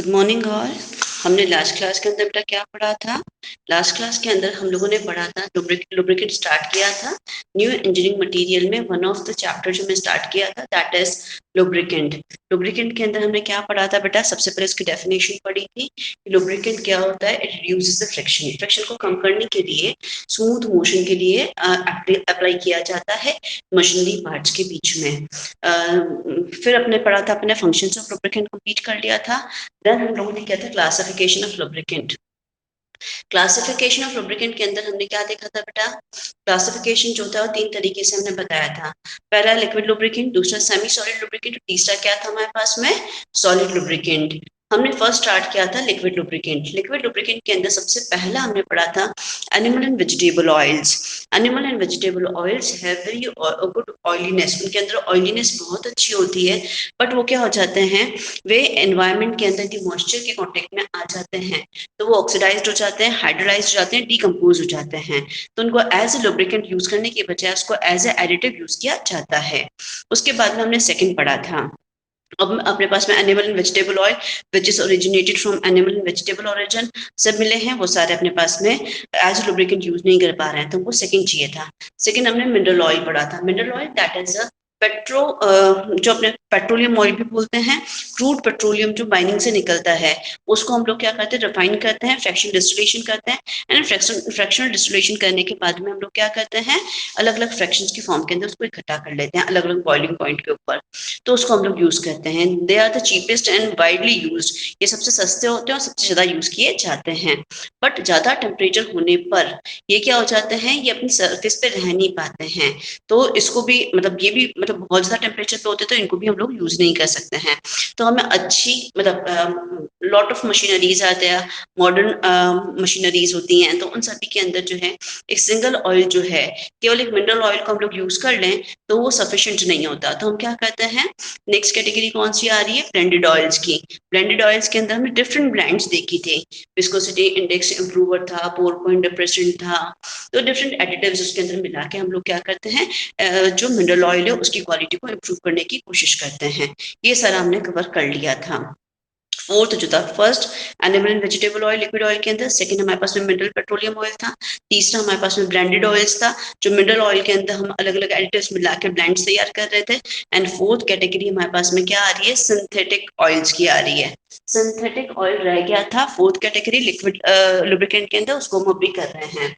Good morning all. हमने last class के अंदर बेटा क्या पढ़ा था? लास्ट क्लास के अंदर हम लोगों ने पढ़ा था लुब्रिकेंट स्टार्ट किया था न्यू इंजीनियरिंग मटेरियल में। वन ऑफ द चैप्टर जो मैं स्टार्ट किया था दैट इज लुब्रिकेंट। लुब्रिकेंट के अंदर हमने क्या पढ़ा था बेटा? सबसे पहले इसकी डेफिनेशन पढ़ी थी कि लुब्रिकेंट क्या होता है। It reduces the friction. Friction को कम करने के लिए, स्मूथ मोशन के लिए अप्लाई किया जाता है मशीनरी पार्ट्स के बीच में। फिर अपने पढ़ा था, अपने फंक्शंस ऑफ लुब्रिकेंट कंप्लीट कर लिया था। देन हम लोगों ने किया था classification of lubricant. Classification of lubricant के अंदर हमने क्या देखा था बेटा? क्लासिफिकेशन जो था वो 3 तरीके से हमने बताया था। पहला लिक्विड लुब्रिकेंट, दूसरा सेमी सॉलिड लुब्रिकेंट, तीसरा क्या था हमारे पास में? Solid lubricant. हमने फर्स्ट स्टार्ट किया था लिक्विड लुब्रिकेंट। लिक्विड लुब्रिकेंट के अंदर सबसे पहला हमने पढ़ा था animal and vegetable oils. Animal and vegetable oils have very good oiliness. उनके अंदर ऑयलीनेस बहुत अच्छी होती है, बट वो क्या हो जाते हैं, वे एनवायरमेंट के अंदर की मॉइस्चर के कांटेक्ट में आ जाते हैं तो वो ऑक्सीडाइज्ड हो जाते हैं, हाइड्रोलाइज्ड हो जाते हैं, डीकम्पोज हो जाते हैं। तो उनको एज ए लुब्रिकेंट यूज करने की बजाय उसको एज ए एडिटिव यूज किया जाता है। उसके बाद में हमने सेकंड पढ़ा था। अब अपने पास में animal and vegetable oil which is originated from animal and vegetable origin सब मिले हैं, वो सारे अपने पास में एज लुब्रिकेंट यूज नहीं कर पा रहे हैं, तो हमको सेकंड चाहिए था। सेकंड हमने मिनरल ऑयल पढ़ा था। मिनरल ऑयल दैट इज अ जो अपने पेट्रोलियम ऑयल भी बोलते हैं, क्रूड पेट्रोलियम जो माइनिंग से निकलता है उसको हम लोग क्या करते हैं, रिफाइन करते हैं, फ्रैक्शन डिस्टिलेशन करते हैं। एंड फ्रैक्शनल डिस्टिलेशन करने के बाद में हम लोग क्या करते हैं, अलग अलग फ्रैक्शंस की फॉर्म के अंदर उसको इकट्ठा कर लेते हैं अलग अलग बॉइलिंग पॉइंट के ऊपर, तो उसको हम लोग यूज करते हैं। They are the cheapest and widely used. ये सबसे सस्ते होते हैं और सबसे ज्यादा यूज किए जाते हैं। बट ज्यादा टेम्परेचर होने पर ये क्या हो जाते हैं, ये अपनी सरफेस पे रह नहीं पाते हैं, तो इसको भी मतलब ये भी मतलब बहुत ज्यादा टेम्परेचर पे होते हैं तो इनको भी हम लोग यूज नहीं कर सकते हैं। तो हमें अच्छी मतलब लॉट ऑफ मशीनरीज आते हैं, मॉडर्न मशीनरीज होती हैं, तो उन सभी के अंदर जो है एक सिंगल ऑयल जो है, केवल एक मिनरल ऑयल को हम लोग यूज कर लें तो वो सफिशिएंट नहीं होता। तो हम क्या करते हैं, नेक्स्ट कैटेगरी कौन सी आ रही है, ब्लेंडेड ऑयल्स की। ब्लेंडेड ऑयल्स के अंदर हमने डिफरेंट ब्रांड्स देखी थी। विस्कोसिटी इंडेक्स इंप्रूवर था, पोर पॉइंट डिप्रेसेंट था, तो डिफरेंट एडिटिव्स उसके अंदर मिला के हम लोग क्या करते हैं, जो मिनरल ऑयल है उसकी क्वालिटी को इम्प्रूव करने की कोशिश करते हैं। ये सारा हमने कवर कर लिया था। फोर्थ जो था, first animal and vegetable oil liquid oil के अंदर, सेकंड हमारे पास में मिनरल पेट्रोलियम ऑयल था, तीसरा हमारे पास में ब्लेंडेड ऑयल्स था जो मिनरल ऑयल के अंदर हम अलग अलग एडिटिव्स मिला के ब्लेंड्स तैयार कर रहे थे। एंड फोर्थ कैटेगरी हमारे पास में क्या आ रही है, सिंथेटिक ऑयल्स की आ रही है। सिंथेटिक ऑयल रह गया था फोर्थ कैटेगरी लिक्विड लुब्रिकेंट के अंदर, उसको हम अभी कर रहे हैं।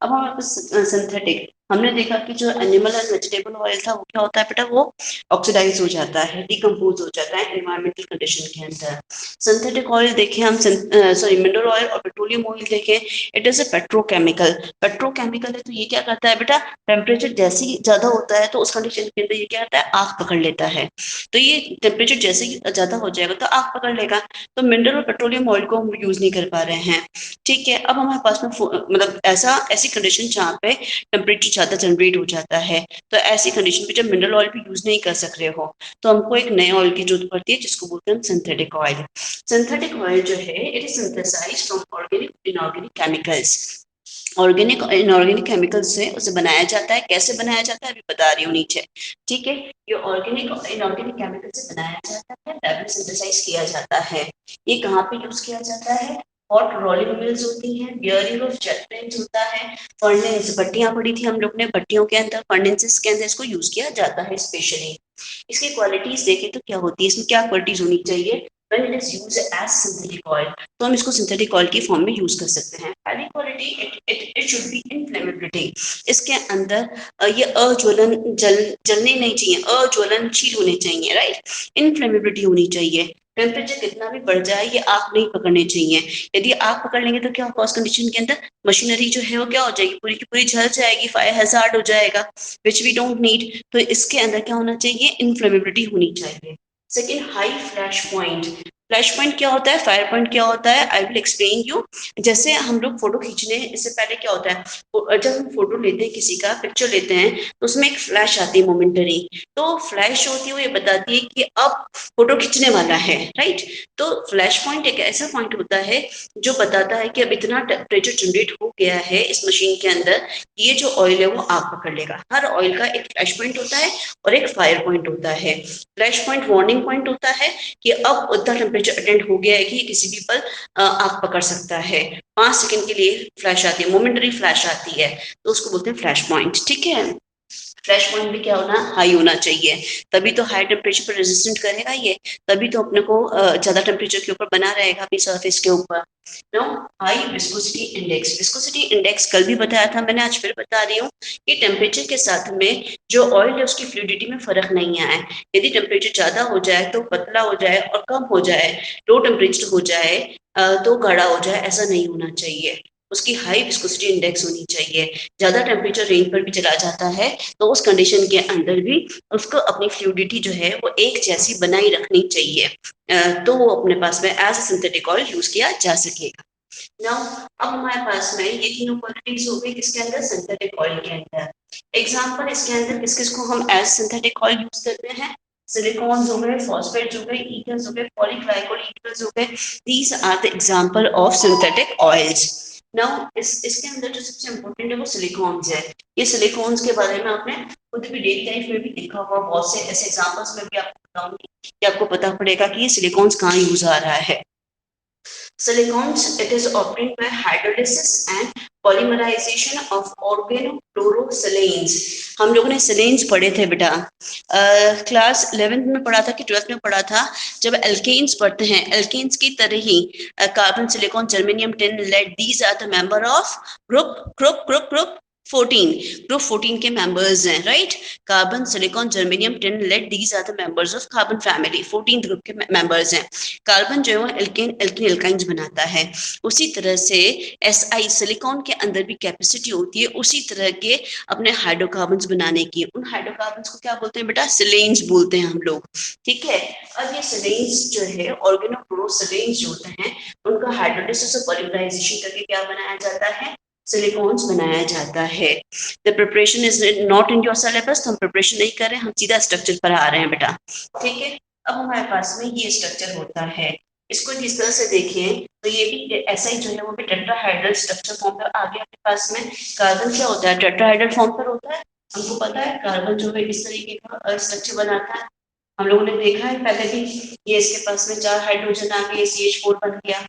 अब हमारे पास सिंथेटिक, हमने देखा कि जो एनिमल एंड वेजिटेबल ऑयल था वो क्या होता है बेटा, वो ऑक्सीडाइज हो जाता है, डिकम्पोज हो जाता है एनवायरमेंटल कंडीशन के अंदर। सिंथेटिक ऑयल देखें हम, सॉरी मिनरल ऑयल और पेट्रोलियम ऑयल देखें, it is a petrochemical. Petrochemical है तो ये क्या करता है बेटा, टेम्परेचर जैसे ही ज्यादा होता है तो उस कंडीशन के अंदर ये क्या करता है, आग पकड़ लेता है। तो ये टेम्परेचर जैसे ही ज्यादा हो जाएगा तो आग पकड़ लेगा, तो मिनरल और पेट्रोलियम ऑयल को हम यूज नहीं कर पा रहे हैं। ठीक है, अब हमारे पास में मतलब ऐसी कंडीशन जहाँ पे टेम्परेचर ज्यादा जनरेट हो जाता है, तो ऐसी कंडीशन पे जब मिनरल ऑयल भी यूज नहीं कर सक रहे हो तो हमको एक नए ऑयल की जरूरत पड़ती है जिसको बोलते हैं सिंथेटिक ऑयल। सिंथेटिक ऑयल जो है it is synthesized from organic inorganic chemicals. Organic inorganic chemical से उसे बनाया जाता है। कैसे बनाया जाता है अभी बता रही हूँ नीचे। ठीक है, ये ऑर्गेनिक और इनऑर्गेनिक केमिकल से बनाया जाता है, लैब में सिंथेसाइज किया जाता है। ये कहाँ पे यूज किया जाता है, हॉट रोलिंग मिल्स होती हैं, बियरिंग ऑफ जेट प्लेन्स होता है, फर्नेस, भट्टियां पड़ी थी हम लोग ने, भट्टियों के अंदर फर्नेसेस के अंदर इसको यूज किया जाता है स्पेशली। इसकी क्वालिटीज देखें तो क्या होती है, इसमें क्या क्वालिटीज होनी चाहिए, when it is used as synthetic oil, तो हम इसको सिंथेटिक ऑयल की फॉर्म में यूज कर सकते हैं। पहली क्वालिटी, इट शुड बी इनफ्लेमेबिलिटी। इसके अंदर ये जलने नहीं चाहिए, अज्वलनशील होने चाहिए, राइट। इनफ्लेमेबिलिटी होनी चाहिए, टेम्परेचर कितना भी बढ़ जाए ये आग नहीं पकड़ने चाहिए। यदि आग पकड़ लेंगे तो क्या होगा, उस कंडीशन के अंदर मशीनरी जो है वो क्या हो जाएगी, पूरी की पूरी जल जाएगी, फायर हैजार्ड हो जाएगा, विच वी डोंट नीड। तो इसके अंदर क्या होना चाहिए, इनफ्लेमेबिलिटी होनी चाहिए। Second, high flash point. Flash point क्या होता है, फायर पॉइंट क्या होता है, आई विल एक्सप्लेन यू। जैसे हम लोग फोटो खींचने इससे पहले क्या होता है, जब हम फोटो लेते हैं, किसी का पिक्चर लेते हैं तो उसमें एक फ्लैश आती है मोमेंटरी, तो फ्लैश होती है वो ये बताती है कि अब फोटो खींचने वाला है, राइट। तो फ्लैश पॉइंट एक ऐसा पॉइंट होता है जो बताता है कि अब इतना टेम्परेचर जनरेट हो गया है इस मशीन के अंदर, ये जो ऑयल है वो आग पकड़ लेगा। हर ऑयल का एक फ्लैश पॉइंट होता है और एक फायर पॉइंट होता है। फ्लैश पॉइंट वार्निंग पॉइंट होता है कि अब उतना टेम्परेचर टेम्परेचर अटेंड हो गया है कि किसी भी पल आग पकड़ सकता है। 5 सेकंड के लिए फ्लैश आती है, मोमेंटरी फ्लैश आती है, तो उसको बोलते हैं फ्लैश पॉइंट। ठीक है, फ्लैश पॉइंट भी क्या होना, हाई होना चाहिए, तभी तो हाई टेम्परेचर पर रेजिस्टेंट करेगा ये, तभी तो अपने को ज्यादा टेम्परेचर के ऊपर बना रहेगा अपनी सरफेस के ऊपर। No, high viscosity index, viscosity index कल भी बताया था मैंने, आज फिर बता रही हूँ कि टेम्परेचर के साथ में जो ऑयल है उसकी फ्लूइडिटी में फर्क नहीं आए। यदि टेम्परेचर ज्यादा हो जाए तो पतला हो जाए, और कम हो जाए, लो टेम्परेचर हो जाए तो गाढ़ा हो जाए, ऐसा नहीं होना चाहिए। उसकी हाई विस्कोसिटी इंडेक्स होनी चाहिए। ज्यादा टेम्परेचर रेंज पर भी चला जाता है तो उस कंडीशन के अंदर भी उसको अपनी फ्लूइडिटी जो है वो एक जैसी बनाई रखनी चाहिए, तो वो अपने पास में एज सिंथेटिक ऑयल यूज किया जा सकेगा। नाउ अब हमारे पास में ये तीनों क्वालिटीज हो गई किसके अंदर, सिंथेटिक ऑयल के अंदर। एग्जांपल इसके अंदर किस किस को हम एज सिंथेटिक ऑयल यूज करते हैं, सिलिकॉन्स हो गए, फॉस्फेट्स हो गए, ईथर्स हो गए, पॉलीग्लाइकोल ईथर्स हो गए, these are the example of synthetic oils. Now इसके अंदर जो सबसे इंपॉर्टेंट है वो सिलिकॉन्स है। ये सिलिकॉन्स के बारे में आपने खुद भी डेली लाइफ में भी देखा होगा, बहुत से ऐसे एग्जांपल्स में भी आपको बताऊंगी कि आपको पता पड़ेगा कि ये सिलिकॉन्स कहाँ यूज आ रहा है। Silicons, it is obtained by hydrolysis and polymerization of organochlorosilanes। हम लोगों ने सिलेन्स पढ़े थे बेटा, क्लास 11th में पढ़ा था कि 12th में पढ़ा था। जब एल्केन्स पढ़ते हैं, एल्केन्स की तरह ही carbon, silicon, germanium, tin, lead, these are the member of group 14। Group 14 के मेंबर्स हैं, right. Carbon, silicon, germanium, tin, lead, these are the members of carbon family, 14th group के मेंबर्स हैं। Carbon जो है alkene alkynes बनाता है। उसी तरह से Si सिलिकॉन के अंदर भी कैपेसिटी होती है उसी तरह के अपने हाइड्रोकार्बन्स बनाने की। उन हाइड्रोकार्बन्स को क्या बोलते हैं बेटा, सिलेन्स बोलते हैं हम लोग। ठीक है, अब ये सिलेन्स जो है ऑर्गेनोक्लोरोसिलेन्स जो होते हैं उनका हाइड्रोलिसिस और पॉलीमराइजेशन करके क्या बनाया जाता है, सिलिकॉन्स बनाया जाता है। The preparation is not in your syllabus, हम प्रिपरेशन नहीं कर रहे हैं, हम सीधा स्ट्रक्चर पर आ रहे हैं बेटा। ठीक है, अब हमारे पास में ये स्ट्रक्चर होता है, इसको जिस तरह से देखें तो ये भी ऐसा ही जो है वो भी टेट्राहाइड्रल स्ट्रक्चर फॉर्म पर आ गया। आपके पास में कार्बन क्या होता है, टेट्राहाइड्रल फॉर्म पर होता है। हमको पता है कार्बन जो है इस तरीके का स्ट्रक्चर बनाता है, हम लोगों ने देखा है पहले भी। ये इसके पास में 4 हाइड्रोजन आ गए, CH4 बन गया।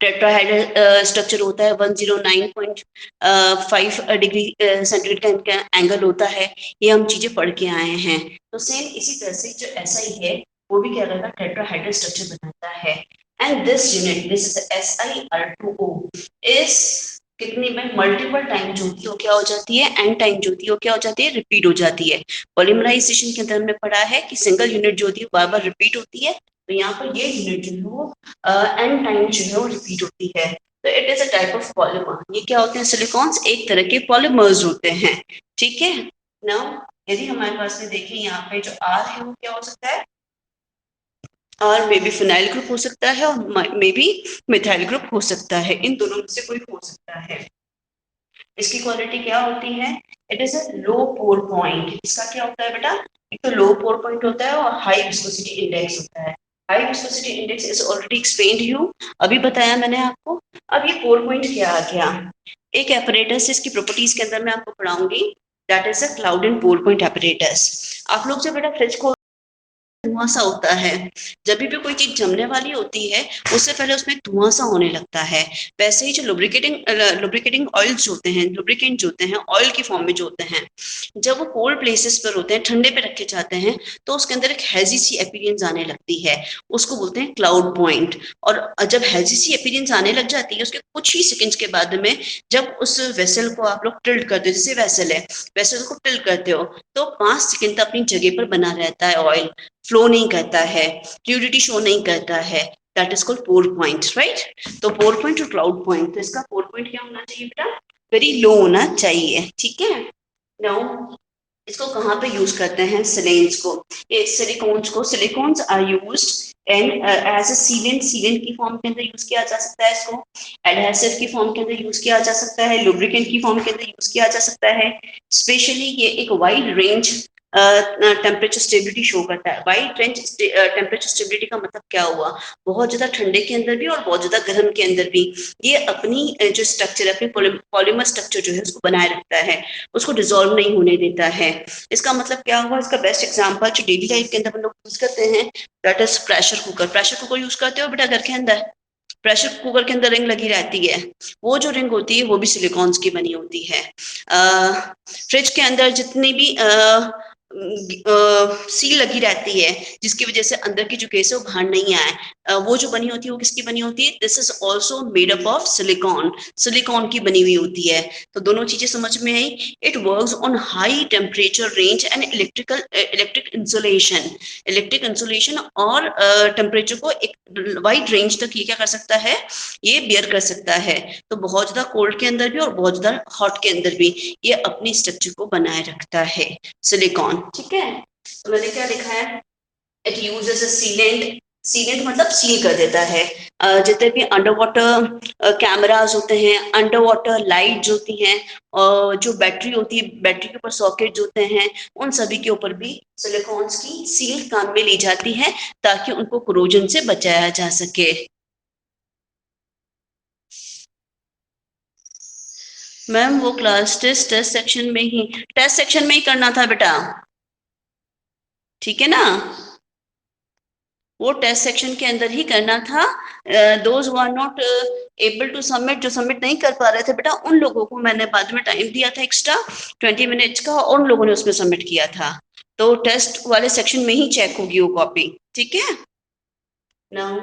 टेट्राहाइड्रल स्ट्रक्चर होता है, 109.5 डिग्री सेंटीग्रेड का एंगल होता है। ये हम चीजें पढ़ के आए हैं। तो सेम इसी तरह से जो ऐसा ही है वो भी क्या करेगा, टेट्राहाइड्रल स्ट्रक्चर बनाता है। And this unit, this is SiR2O, इस कितनी में मल्टीपल टाइम जो होती है वो क्या हो जाती है, एन टाइम जो होती है वो क्या हो जाती है, रिपीट हो जाती है। पॉलीमराइजेशन के अंदर हमने पढ़ा है कि सिंगल यूनिट जो होती है बार बार रिपीट होती है, तो यहाँ पर ये यूनिट जो है वो एन टाइम जो है वो रिपीट होती है। तो it is a type of polymer. ये क्या होते हैं, सिलिकॉन्स एक तरह के पॉलीमर्स होते हैं। ठीक है, नाउ यदि हमारे पास में देखें यहाँ पे जो आर है वो क्या हो सकता है, और मे बी फिनाइल ग्रुप हो सकता है और मे बी मिथाइल ग्रुप हो सकता है, इन दोनों में से कोई हो सकता है। इसकी क्वालिटी क्या होती है, it is a low pour point. इसका क्या होता है बेटा, एक तो लो पोर पॉइंट होता है और हाई विस्कोसिटी इंडेक्स होता है। High viscosity index is already explained you, अभी बताया मैंने आपको। अब ये पोर पॉइंट क्या आ गया, एक एपरेटस, इसकी प्रॉपर्टीज के अंदर मैं आपको पढ़ाऊंगी, that is a cloud and pour point apparatus. आप लोग जब बेटा फ्रिज को धुआं सा होता है, जब भी कोई चीज जमने वाली होती है उससे पहले उसमें धुआं सा होने लगता है। वैसे ही जो लुब्रिकेटिंग ऑयल्स होते हैं, लुब्रिकेंट जो होते हैं ऑयल की फॉर्म में जो होते हैं, जब वो कोल्ड प्लेसेस पर होते हैं, ठंडे पे रखे जाते हैं, तो उसके अंदर एक हैजी सी अपीयरेंस आने लगती है, उसको बोलते हैं क्लाउड पॉइंट। और जब हैजी सी अपीयरेंस आने लग जाती है उसके कुछ ही सेकंड्स के बाद में, जब उस वेसल को आप लोग टिल्ट करते हो, जैसे वेसल है, वेसल को टिल्ट करते हो तो 5 सेकंड तक अपनी जगह पर बना रहता है, ऑयल फ्लो नहीं करता है, फ्लूइडिटी शो नहीं करता है, that is called pour point, right. तो पोर पॉइंट और क्लाउड पॉइंट, तो इसका पोर पॉइंट क्या होना चाहिए बेटा, वेरी लो होना चाहिए। ठीक है, नाउ इसको कहाँ पे यूज करते हैं, सिलेन्स को, ये सिलिकॉन्स को, silicones are used and as a sealant, sealant की फॉर्म के अंदर यूज किया जा सकता है इसको, एडहेसिव की फॉर्म के अंदर यूज किया जा सकता है, लुब्रिकेंट की फॉर्म के अंदर यूज किया जा सकता है। स्पेशली ये एक wide range temperature stability show करता है। वाइड रेंज टेम्परेचर स्टेबिलिटी का मतलब क्या हुआ, बहुत ज्यादा ठंडे के अंदर भी और बहुत ज्यादा गर्म के अंदर भी ये अपनी जो स्ट्रक्चर है, अपनी पॉलीमर स्ट्रक्चर जो है उसको बनाए रखता है, उसको डिसॉल्व नहीं होने देता है। इसका मतलब क्या हुआ, इसका बेस्ट एग्जांपल जो डेली लाइफ के अंदर हम लोग यूज करते हैं that is pressure cooker. Pressure cooker use करते हो बेटा घर के अंदर? प्रेशर कुकर के अंदर रिंग लगी रहती है, वो जो रिंग होती है वो भी सिलिकॉन्स की बनी होती है। फ्रिज के अंदर जितनी भी सील लगी रहती है जिसकी वजह से अंदर की जो केस है वो बाहर नहीं आए, वो जो बनी होती है वो किसकी बनी होती है? This is also made up of silicon, silicon की बनी हुई होती है। तो दोनों चीजें समझ में आई। It works on high temperature range and electric insulation. Electric insulation और टेम्परेचर को एक वाइड रेंज तक ये क्या कर सकता है, ये बियर कर सकता है। तो बहुत ज्यादा कोल्ड के अंदर भी और बहुत ज्यादा हॉट के अंदर भी ये अपनी स्ट्रक्चर को बनाए रखता है सिलिकॉन। ठीक है, तो मैंने क्या लिखा है, it uses a sealant. Sealant मतलब सील कर देता है। जितने भी अंडर वाटर कैमरास होते हैं, अंडर वाटर लाइट जो होती हैं, और जो बैटरी होती है, बैटरी के ऊपर सॉकेट होते हैं, उन सभी के ऊपर भी सिलिकॉन्स की सील काम में ली जाती है ताकि उनको कोरोजन से बचाया जा सके। मैम वो क्लास टेस्ट सेक्शन में ही, टेस्ट सेक्शन में ही करना था बेटा, ठीक है ना? वो टेस्ट सेक्शन के अंदर ही करना था। Those who are not able to submit, जो सबमिट नहीं कर पा रहे थे बेटा, उन लोगों को मैंने बाद में टाइम दिया था एक्स्ट्रा 20 मिनट्स का, और उन लोगों ने उसमें सबमिट किया था। तो टेस्ट वाले सेक्शन में ही चेक होगी वो कॉपी, ठीक है? Now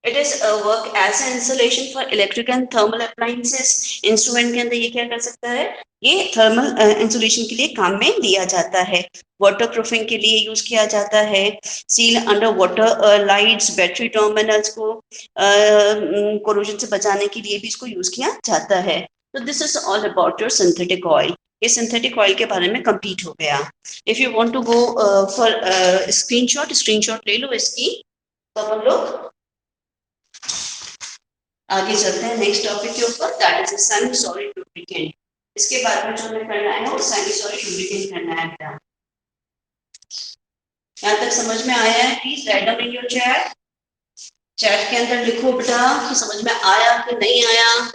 it is work as an installation for electric and thermal appliances. Instrument के अंदर ये क्या कर सकता है, ये थर्मल इंसुलेशन के लिए काम में लिया जाता है। वाटर प्रूफिंग के लिए यूज किया जाता है। Seal under water lights, battery terminals को कोरोजन से बचाने के लिए भी इसको यूज किया जाता है। तो this is all about your synthetic oil. ये सिंथेटिक ऑयल के बारे में कंप्लीट हो गया। If you want to go for screenshot ले लो इसकी, तो हम लोग आगे चलते हैं नेक्स्ट टॉपिक के ऊपर, that is semi solid lubricant. इसके बाद में जो हमें करना है वो सेमी सॉलिड लुब्रिकेंट करना है बेटा। यहाँ तक समझ में आया है? Please write down in your chat, chat के अंदर लिखो बेटा कि समझ में आया कि नहीं आया।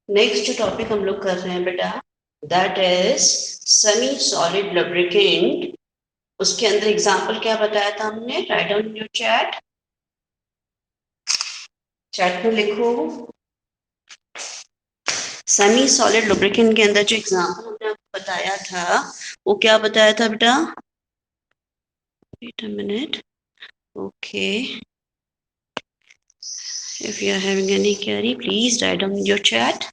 नेक्स्ट जो टॉपिक हम लोग कर रहे हैं बेटा that is semi solid lubricant. उसके अंदर एग्जांपल क्या बताया था हमने? Write down in your chat, chat में लिखो। सेमी सॉलिड लुब्रिकेंट के अंदर जो एग्जांपल हमने आपको बताया था वो क्या बताया था बेटा? Wait a minute, okay, if you are having any query please write down in your chat।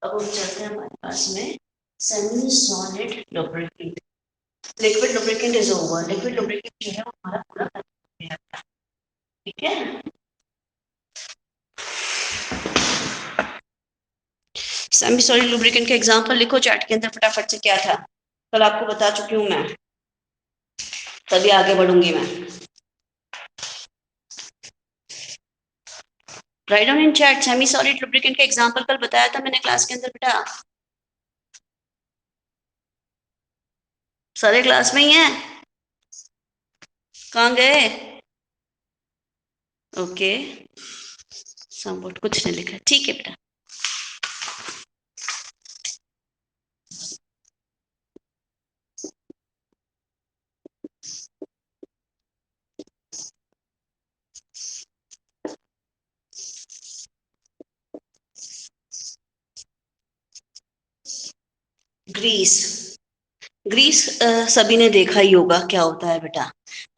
अब हम चलते हैं हमारे पास में semi solid lubricant. Liquid lubricant is over, liquid lubricant जो है वो हमारा पूरा खत्म हो गया, ठीक है? सेमी सॉलिड लुब्रिकेंट का एग्जांपल लिखो चैट के अंदर फटाफट से। क्या था? कल आपको बता चुकी हूँ मैं, तभी आगे बढ़ूंगी मैं। Write down in chat, semi solid lubricant का एग्जांपल कल बताया था मैंने क्लास के अंदर बेटा, सारे क्लास में ही है? कहाँ गए? ओके, समवॉट कुछ नहीं लिखा, ठीक है बेटा। ग्रीस, ग्रीस सभी ने देखा ही होगा क्या होता है बेटा।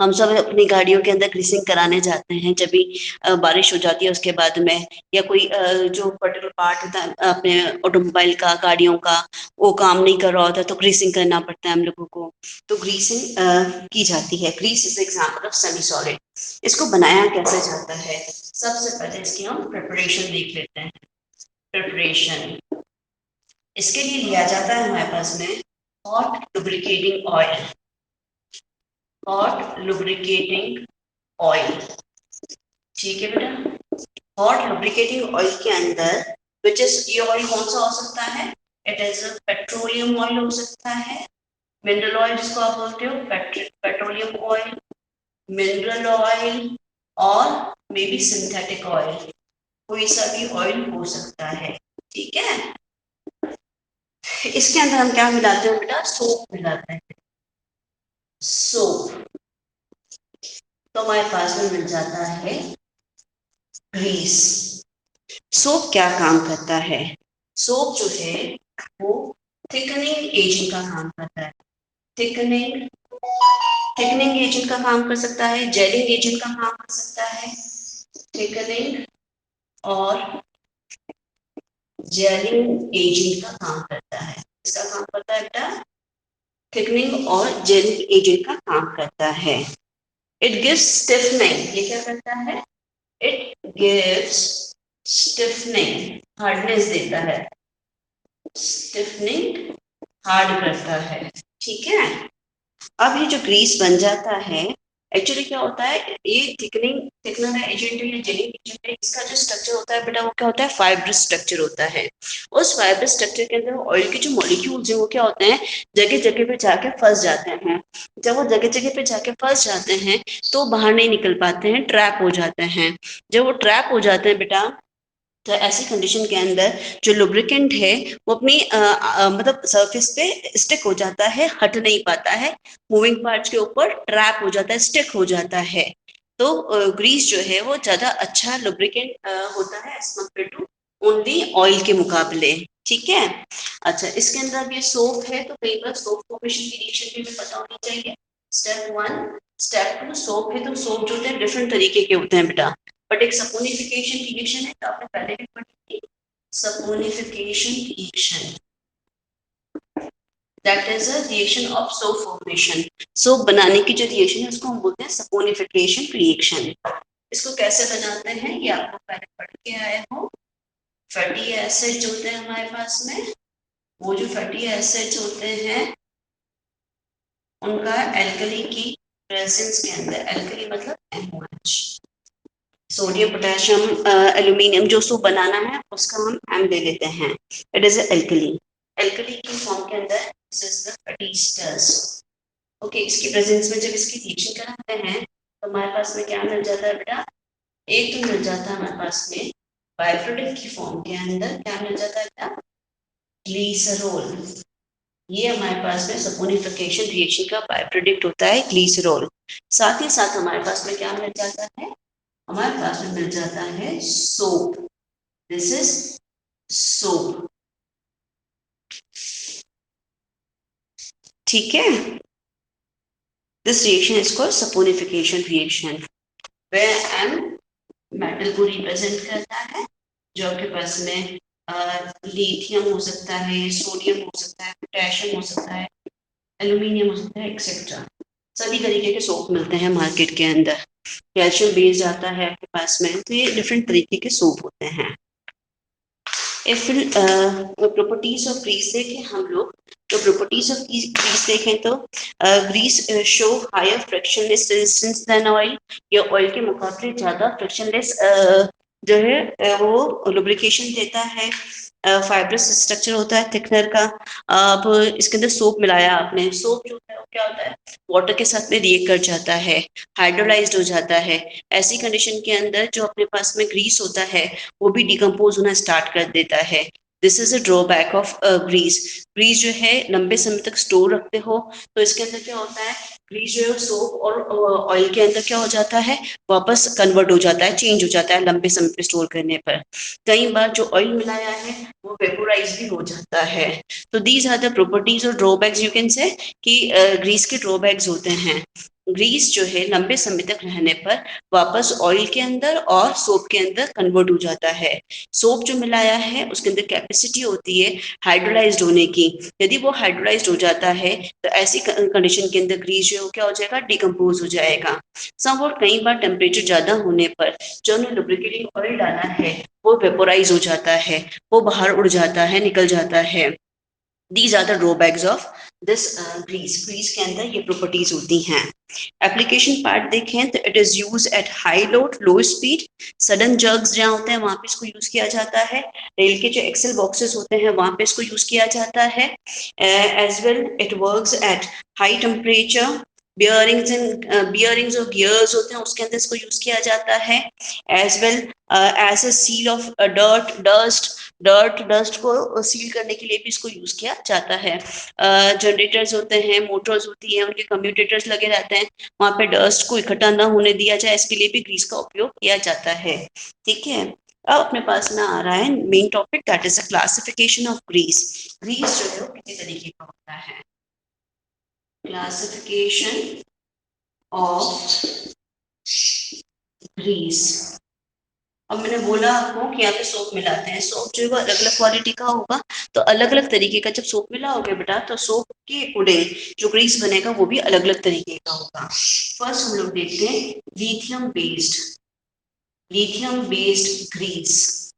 हम सब अपनी गाड़ियों के अंदर ग्रीसिंग कराने जाते हैं जब भी बारिश हो जाती है उसके बाद में, या कोई जो पर्टिकुलर पार्ट होता है अपने ऑटोमोबाइल का, गाड़ियों का, वो काम नहीं कर रहा होता तो ग्रीसिंग करना पड़ता है हम लोगों को, तो ग्रीसिंग की जाती है। Grease is example of semi solid. इसको बनाया कैसे जाता है, सबसे पहले इसकी हम प्रिपरेशन देख लेते हैं। प्रिपरेशन, इसके लिए लिया जाता है हमारे पास में hot lubricating oil. Hot lubricating oil, ठीक है बेटा। हॉट लुब्रिकेटिंग ऑयल के अंदर विच इज, ये ऑयल कौन सा हो सकता है, इट इज पेट्रोलियम ऑयल हो सकता है, मिनरल ऑयल जिसको आप बोलते हो, पेट्रोलियम ऑयल, मिनरल ऑयल, और मे बी सिंथेटिक ऑयल, कोई सा भी ऑयल हो सकता है, ठीक है। इसके अंदर हम क्या मिलाते हैं बेटा, सोप मिलाते हैं। सोप, तो हमारे पास में मिल जाता है ग्रीस। सोप क्या काम करता है, सोप जो है वो थिकनिंग एजेंट का काम करता है। थिकनिंग थिकनिंग एजेंट का काम कर सकता है, जेलिंग एजेंट का काम कर सकता है। थिकनिंग और जेलिंग एजेंट का काम करता है। इसका काम करता है बेटा, थिकनिंग और जेलिंग एजेंट का काम करता है। इट गिव्स स्टिफनिंग, ये क्या करता है, इट गिव्स स्टिफनिंग, हार्डनेस देता है, स्टिफनिंग, हार्ड करता है, ठीक है। अब ये जो ग्रीस बन जाता है, एक्चुअली क्या होता है, ये थिकनर एजेंट या जेलिंग एजेंट है, इसका जो स्ट्रक्चर होता है बेटा वो क्या होता है, फाइब्रस स्ट्रक्चर होता है। उस फाइब्रस स्ट्रक्चर के अंदर ऑयल के जो मॉलिक्यूल्स हैं वो क्या होते हैं, जगह जगह पे जाके फंस जाते हैं। जब वो जगह जगह पे जाके फंस जाते हैं तो बाहर नहीं निकल पाते हैं, ट्रैप हो जाते हैं। जब वो ट्रैप हो जाते हैं बेटा, तो ऐसी कंडीशन के अंदर जो लुब्रिकेंट है वो अपनी मतलब सरफेस पे स्टिक हो जाता है, हट नहीं पाता है, मूविंग पार्ट्स के ऊपर ट्रैप हो जाता है, स्टिक हो जाता है। तो ग्रीस जो है वो ज्यादा अच्छा लुब्रिकेंट होता है as compare to only oil के मुकाबले, ठीक है। अच्छा, इसके अंदर अब ये सोप है तो कई बार सोप फॉर्मेशन की रिएक्शन भी हमें पता होनी चाहिए। स्टेप 1, स्टेप 2, सोप है तो सोप जो होते हैं डिफरेंट तरीके के होते हैं बेटा, बट एक सपोनिफिकेशन रिएक्शन है तो आपने पहले भी पढ़ी थी, saponification reaction, that is a reaction of soap formation. Soap बनाने की जो रिएक्शन है उसको हम बोलते हैं सपोनिफिकेशन रिएक्शन। इसको कैसे बनाते हैं ये आपको पहले पढ़ के आए हो। फैटी एसिड जो होते हैं हमारे पास में, वो जो फैटी एसिड्स होते हैं उनका एल्कली की प्रेजेंस के अंदर, एल्कली मतलब NOH, सोडियम पोटेशियम एल्यूमिनियम, जो सूप बनाना है उसका हम एम ले लेते हैं, इट इज एल्कली। एल्कली की फॉर्म के अंदर this is the fatty asters. Okay, इसकी प्रेजेंस में जब इसकी रिएक्शन कराते हैं तो हमारे पास में क्या मिल जाता है बेटा, एक तो मिल जाता है हमारे पास में बाय प्रोडक्ट की फॉर्म के अंदर क्या मिल जाता है बेटा, ग्लीसरॉल। ये हमारे पास में सपोनिफिकेशन रिएक्शन का बाय प्रोडक्ट होता है ग्लीसरॉल। साथ ही साथ हमारे पास में क्या मिल जाता है, हमारे पास में मिल जाता है सोप। दिस इज सोप, ठीक है। This reaction is called saponification reaction, where M metal को रिप्रेजेंट करता है, जो आपके पास में लिथियम हो सकता है, सोडियम हो सकता है, पोटेशियम हो सकता है, एल्यूमिनियम हो सकता है, एक्सेट्रा। सभी तरीके के सोप मिलते हैं मार्केट के अंदर। कैल्शियम बेस्ड आता है आपके पास में, तो ये डिफरेंट तरीके के सोप होते हैं। फिर प्रॉपर्टीज ऑफ ग्रीस देखें हम लोग, तो प्रॉपर्टीज ऑफ ग्रीस देखें तो grease show higher frictionless resistance than oil, या ऑयल के मुकाबले ज्यादा फ्रिक्शनलेस जो है वो लुब्रिकेशन देता है। फाइब्रस स्ट्रक्चर होता है थिकनर का। अब इसके अंदर सोप मिलाया आपने, सोप जो है वो क्या होता है, वाटर के साथ में रिएक्ट कर जाता है, हाइड्रोलाइज्ड हो जाता है। ऐसी कंडीशन के अंदर जो अपने पास में ग्रीस होता है वो भी डिकम्पोज होना स्टार्ट कर देता है। This is a drawback of grease. Grease जो है लंबे समय तक स्टोर रखते हो तो इसके अंदर क्या होता है, ग्रीस जो है सोप और ऑयल के अंदर क्या हो जाता है, वापस कन्वर्ट हो जाता है, चेंज हो जाता है लंबे समय पे स्टोर करने पर। कई बार जो ऑयल मिलाया है वो वेपोराइज भी हो जाता है। तो दीज आर द प्रॉपर्टीज और ड्रॉबैक्स यू कैन से कि ग्रीस के ड्रॉबैक्स होते हैं। ग्रीस जो है लंबे समय तक रहने पर वापस ऑयल के अंदर और सोप के अंदर कन्वर्ट हो जाता है। सोप जो मिलाया है उसके अंदर कैपेसिटी होती है हाइड्रोलाइज्ड होने की। यदि वो हाइड्रोलाइज्ड हो जाता है तो ऐसी कंडीशन के अंदर ग्रीस जो क्या हो जाएगा, डिकम्पोज हो जाएगा। सम और कई बार टेम्परेचर ज्यादा होने पर जो हमने लुब्रिकेटिंग ऑयल डाला है वो वेपोराइज हो जाता है, वो बाहर उड़ जाता है, निकल जाता है। These are the drawbacks of this grease. Grease के अंदर ये properties होती हैं। एप्लीकेशन पार्ट देखें तो it is use at high load low speed, sudden jerks जहाँ होते हैं वहां पे इसको यूज किया जाता है। रेल के जो एक्सेल बॉक्सेस होते हैं वहां पे इसको यूज किया जाता है। As well it works at high temperature, bearings और गियर्स होते हैं उसके अंदर इसको यूज किया जाता है। As well as a seal of dust को सील करने के लिए भी इसको यूज किया जाता है। जनरेटर्स होते हैं, मोटर्स होती हैं, उनके कम्यूटेटर्स लगे रहते हैं, वहां पे डस्ट को इकट्ठा ना होने दिया जाए इसके लिए भी ग्रीस का उपयोग किया जाता है। ठीक है, अब अपने पास में आ रहा है main topic, that is a classification of grease. Grease जो है वो कितने तरीके का होता है? Classification of grease. अब मैंने बोला आपको कि यहाँ पे सोप मिलाते हैं, सोप जो है वो अलग अलग क्वालिटी का होगा, तो अलग अलग तरीके का जब सोप मिलाओगे बेटा तो सोप के अकॉर्डिंग जो ग्रीस बनेगा वो भी अलग अलग तरीके का होगा। फर्स्ट हम लोग देखते हैं लिथियम बेस्ड ग्रीस,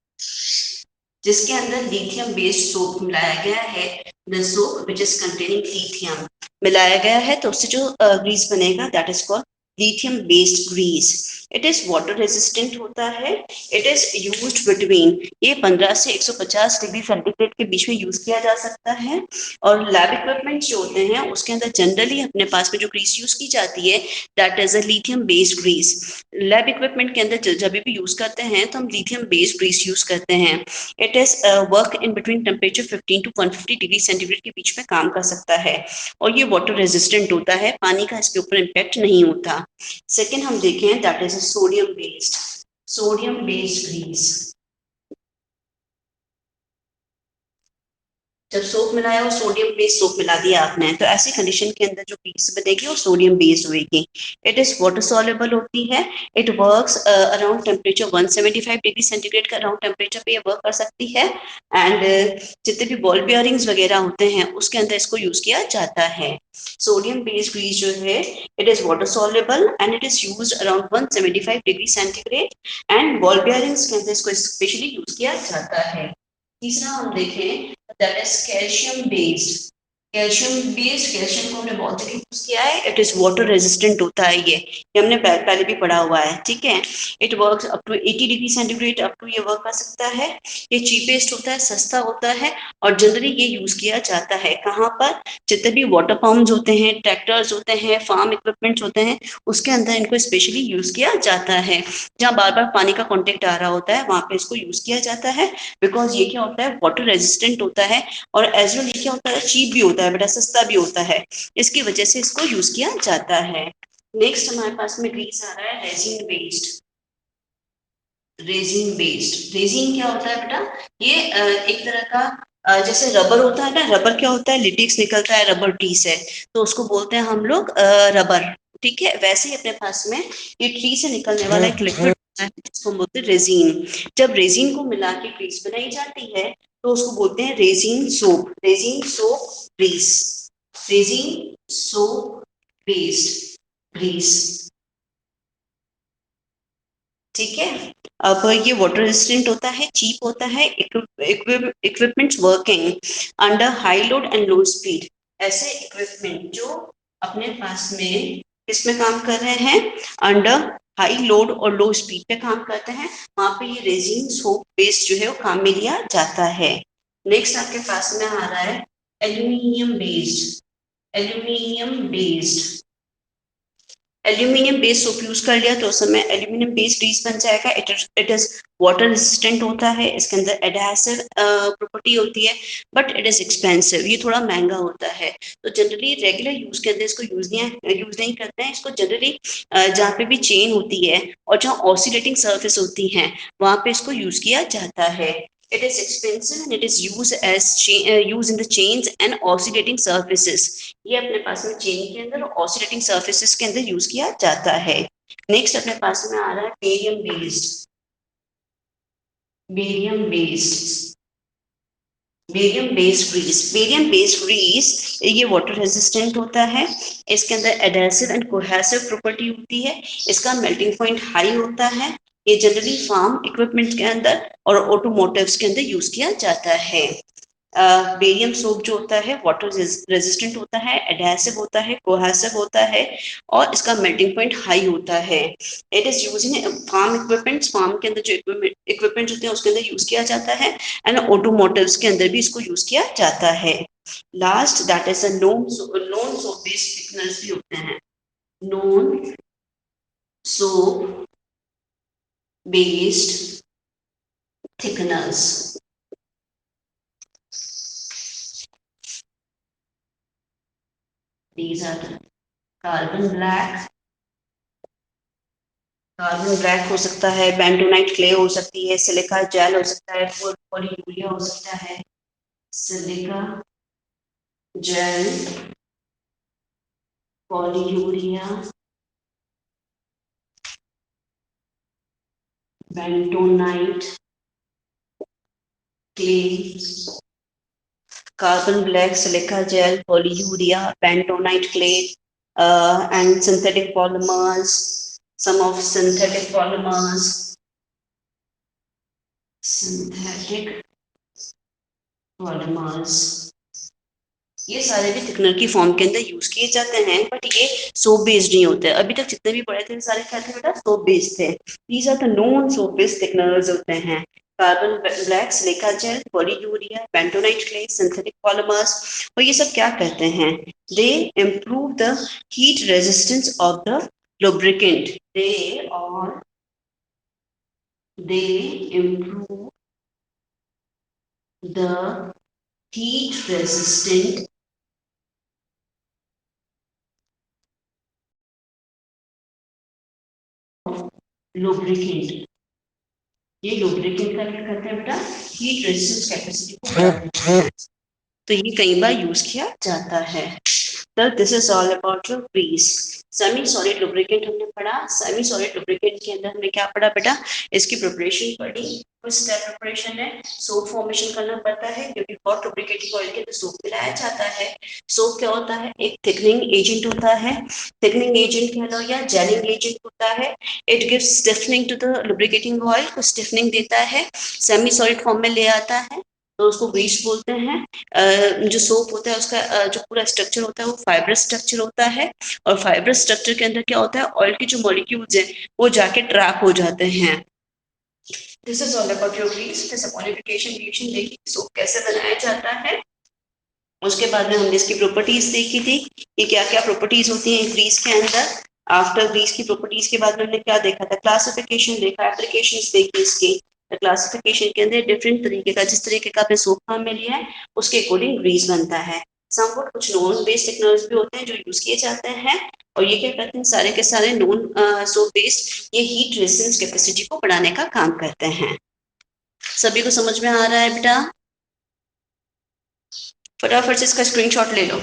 जिसके अंदर लिथियम बेस्ड सोप मिलाया गया है। The soap which is containing lithium मिलाया गया है तो उससे जो ग्रीस बनेगा that is called lithium based grease. It is water resistant होता है। इट इज यूज्ड बिटवीन, ये 15 से 150 डिग्री सेंटीग्रेड के बीच में यूज किया जा सकता है। और लैब इक्विपमेंट जो होते हैं उसके अंदर जनरली अपने पास में जो ग्रीस यूज की जाती है that is a lithium based grease. Lab equipment के अंदर जब भी यूज करते हैं तो हम लिथियम बेस्ड ग्रीस यूज करते हैं। It is work in between temperature 15 to 150 degree centigrade के बीच में काम कर सकता है और ये वाटर रेजिस्टेंट होता है, पानी का इसके ऊपर इम्पैक्ट नहीं होता। सेकेंड हम देखें that is sodium based grease. जब सोप मिलाया और सोडियम बेस्ड सोप मिला दिया आपने तो ऐसी कंडीशन के अंदर जो ग्रीस बनेगी वो सोडियम बेस्ड होगी। इट इज वाटर सॉल्युबल होती है। It works around temperature 175 degree centigrade का अराउंड टेम्परेचर पे ये वर्क कर सकती है। एंड जितने भी बॉल बियरिंग्स वगैरह होते हैं उसके अंदर इसको यूज किया जाता है। सोडियम बेस्ड ग्रीस जो है it is water soluble and it is use around 175 degree centigrade and ball bearings के अंदर इसको स्पेशली यूज किया जाता है। तीसरा हम देखें that is calcium based. Calcium को हमने बहुत जगह यूज किया है। इट इज वाटर रेजिस्टेंट होता है ये हमने पहले भी पढ़ा हुआ है। ठीक है, it works up to 80 degree centigrade up to ये वर्क कर सकता है। ये चीपेस्ट होता है, सस्ता होता है और जनरली ये यूज किया जाता है कहाँ पर, जितने भी वाटर पंप्स होते हैं, ट्रैक्टर्स होते हैं, फार्म इक्विपमेंट्स होते हैं उसके अंदर इनको स्पेशली यूज किया जाता है। जहाँ बार बार पानी का कॉन्टेक्ट आ रहा होता है वहां पे इसको यूज किया जाता है बिकॉज ये क्या होता है, वाटर रेजिस्टेंट होता है और एज वेल ये क्या होता है, चीप भी होता है बेटा, सस्ता भी होता है, इसकी वजह से इसको यूज किया जाता है। नेक्स्ट हमारे पास में ग्रीस आ रहा है रेजिन क्या होता है बेटा, ये एक तरह का जैसे रबर होता है ना, रबर क्या होता है, लिटिक्स निकलता है रबर ट्री से, तो उसको बोलते हैं हम लोग रबर। ठीक है, वैसे ही अपने पास में ये ट्री से निकलने वाला एक लिक्विड है जिसको हम बोलते हैं रेजिन। जब रेजिन को मिला के ग्रीस बनाई जाती है तो उसको बोलते हैं resin soap grease, resin soap based grease. ठीक है, अब ये वाटर रेजिस्टेंट होता है, चीप होता है, equipments working under high load and low speed. ऐसे इक्विपमेंट जो अपने पास में किसमें काम कर रहे हैं, अंडर हाई लोड और लो स्पीड पे काम करते हैं, वहां पे ये रेजिन सोप बेस्ड जो है वो काम में लिया जाता है। नेक्स्ट आपके पास में आ रहा है aluminium based based soap use कर लिया तो उस समय एल्यूमिनियम बेस्ड ग्रीस बन जाएगा। इट इज वाटर रेजिस्टेंट होता है, इसके अंदर एडहेसिव प्रॉपर्टी होती है, बट इट इज एक्सपेंसिव, ये थोड़ा महंगा होता है। तो जनरली रेगुलर यूज के अंदर इसको यूज नहीं करते हैं। इसको जनरली जहाँ पे भी चेन होती है और जहाँ ऑसिलेटिंग सर्फेस होती है वहां पे इसको यूज किया जाता है। It is expensive and it is used as used in the chains and oscillating surfaces. ये अपने पास में चेन के अंदर oscillating surfaces के अंदर यूज किया जाता है. नेक्स्ट अपने पास में आ रहा है barium based. Barium based barium based grease ये वाटर रेजिस्टेंट होता है. इसके अंदर एडहेसिव एंड कोहेसिव प्रॉपर्टी होती है. इसका मेल्टिंग पॉइंट हाई होता है. ये जनरली फार्म इक्विपमेंट के अंदर और ऑटोमोटिव्स के अंदर यूज किया जाता है. बेरियम सोप जो होता है वाटर रेजिस्टेंट होता है, एडहेसिव होता है, कोहेसिव होता है और इसका मेल्टिंग पॉइंट हाई होता है. It is use in farm equipments. Farm के अंदर जो इक्विपमेंट होते हैं उसके अंदर यूज किया जाता है एंड ऑटोमोटिव्स के अंदर भी इसको यूज किया जाता है. Last that is a known soap based thickness भी होते हैं. Known soap based thickness. These are the carbon black हो सकता है, बेंटोनाइट क्ले हो सकती है, सिलिका जेल हो सकता है, पॉलीयूरिया हो सकता है. Silica gel, polyurea, bentonite clay, carbon black, silica gel, polyurea, bentonite clay, and synthetic polymers. Some of synthetic polymers. ये सारे भी थिकनर की फॉर्म के अंदर यूज किए जाते हैं, बट ये सोप बेस्ड नहीं होते. अभी तक जितने भी पढ़े थे सारे क्या थे बेटा? सोप बेस्ड थे. These are the non soap based thickeners होते हैं. Carbon black, silica gel, polyurea, bentonite clay, synthetic polymers. और ये सब क्या करते हैं? They improve the heat resistance of the lubricant. They improve the heat resistant lubricant. ये lubricant का क्या करते हैं बेटा? हीट रेजिस्टेंस कैपेसिटी को बढ़ाते हैं. तो ये कई बार यूज किया जाता है. तो this is all about your grease. Semi solid lubricant हमने पढ़ा. सेमी सॉलिड लुब्रिकेंट के अंदर हमने क्या पढ़ा बेटा? इसकी प्रिपरेशन पढ़ी. कुछ स्टेप प्रिपरेशन है. सोप फॉर्मेशन करना पड़ता है क्योंकि हॉट लुब्रिकेटिंग ऑयल के अंदर सोप मिलाया जाता है. सोप क्या होता है? एक थिकनिंग एजेंट होता है. थिकनिंग एजेंट कह लो या जेलिंग एजेंट होता है. It gives stiffening to the lubricating oil को स्टिफनिंग देता है. सेमी सॉलिड फॉर्म में ले आता है तो उसको ग्रीस बोलते हैं. जो सोप होता है उसका जो पूरा स्ट्रक्चर होता है वो फाइब्रस स्ट्रक्चर होता है. और फाइब्रस स्ट्रक्चर के अंदर क्या होता है? ऑयल की जो मॉलिक्यूल्स हैं वो जाके ट्रैप हो जाते हैं. This is all about your grease. फिर सपोनिफिकेशन रिएक्शन देखी सोप कैसे बनाया जाता है. उसके बाद में हमने इसकी प्रॉपर्टीज देखी थी कि क्या क्या प्रॉपर्टीज होती हैं ग्रीस के अंदर. आफ्टर ग्रीस की प्रॉपर्टीज के बाद में हमने क्या देखा था? क्लासिफिकेशन देखा, एप्लीकेशंस देखी इसकी. क्लासिफिकेशन के अंदर डिफरेंट तरीके का, जिस तरीके का आपने सोप फॉर्म में लिया है उसके अकॉर्डिंग ग्रीस बनता है. समवट कुछ नॉन बेस्ड टेक्नोलॉजी भी होते हैं जो यूज किए जाते हैं. और ये क्या करते हैं? सारे के सारे नॉन सोप बेस्ड ये हीट रेजिस्टेंस कैपेसिटी को बढ़ाने का काम करते हैं. सभी को समझ में आ रहा है बेटा? फटाफट से इसका स्क्रीनशॉट ले लो.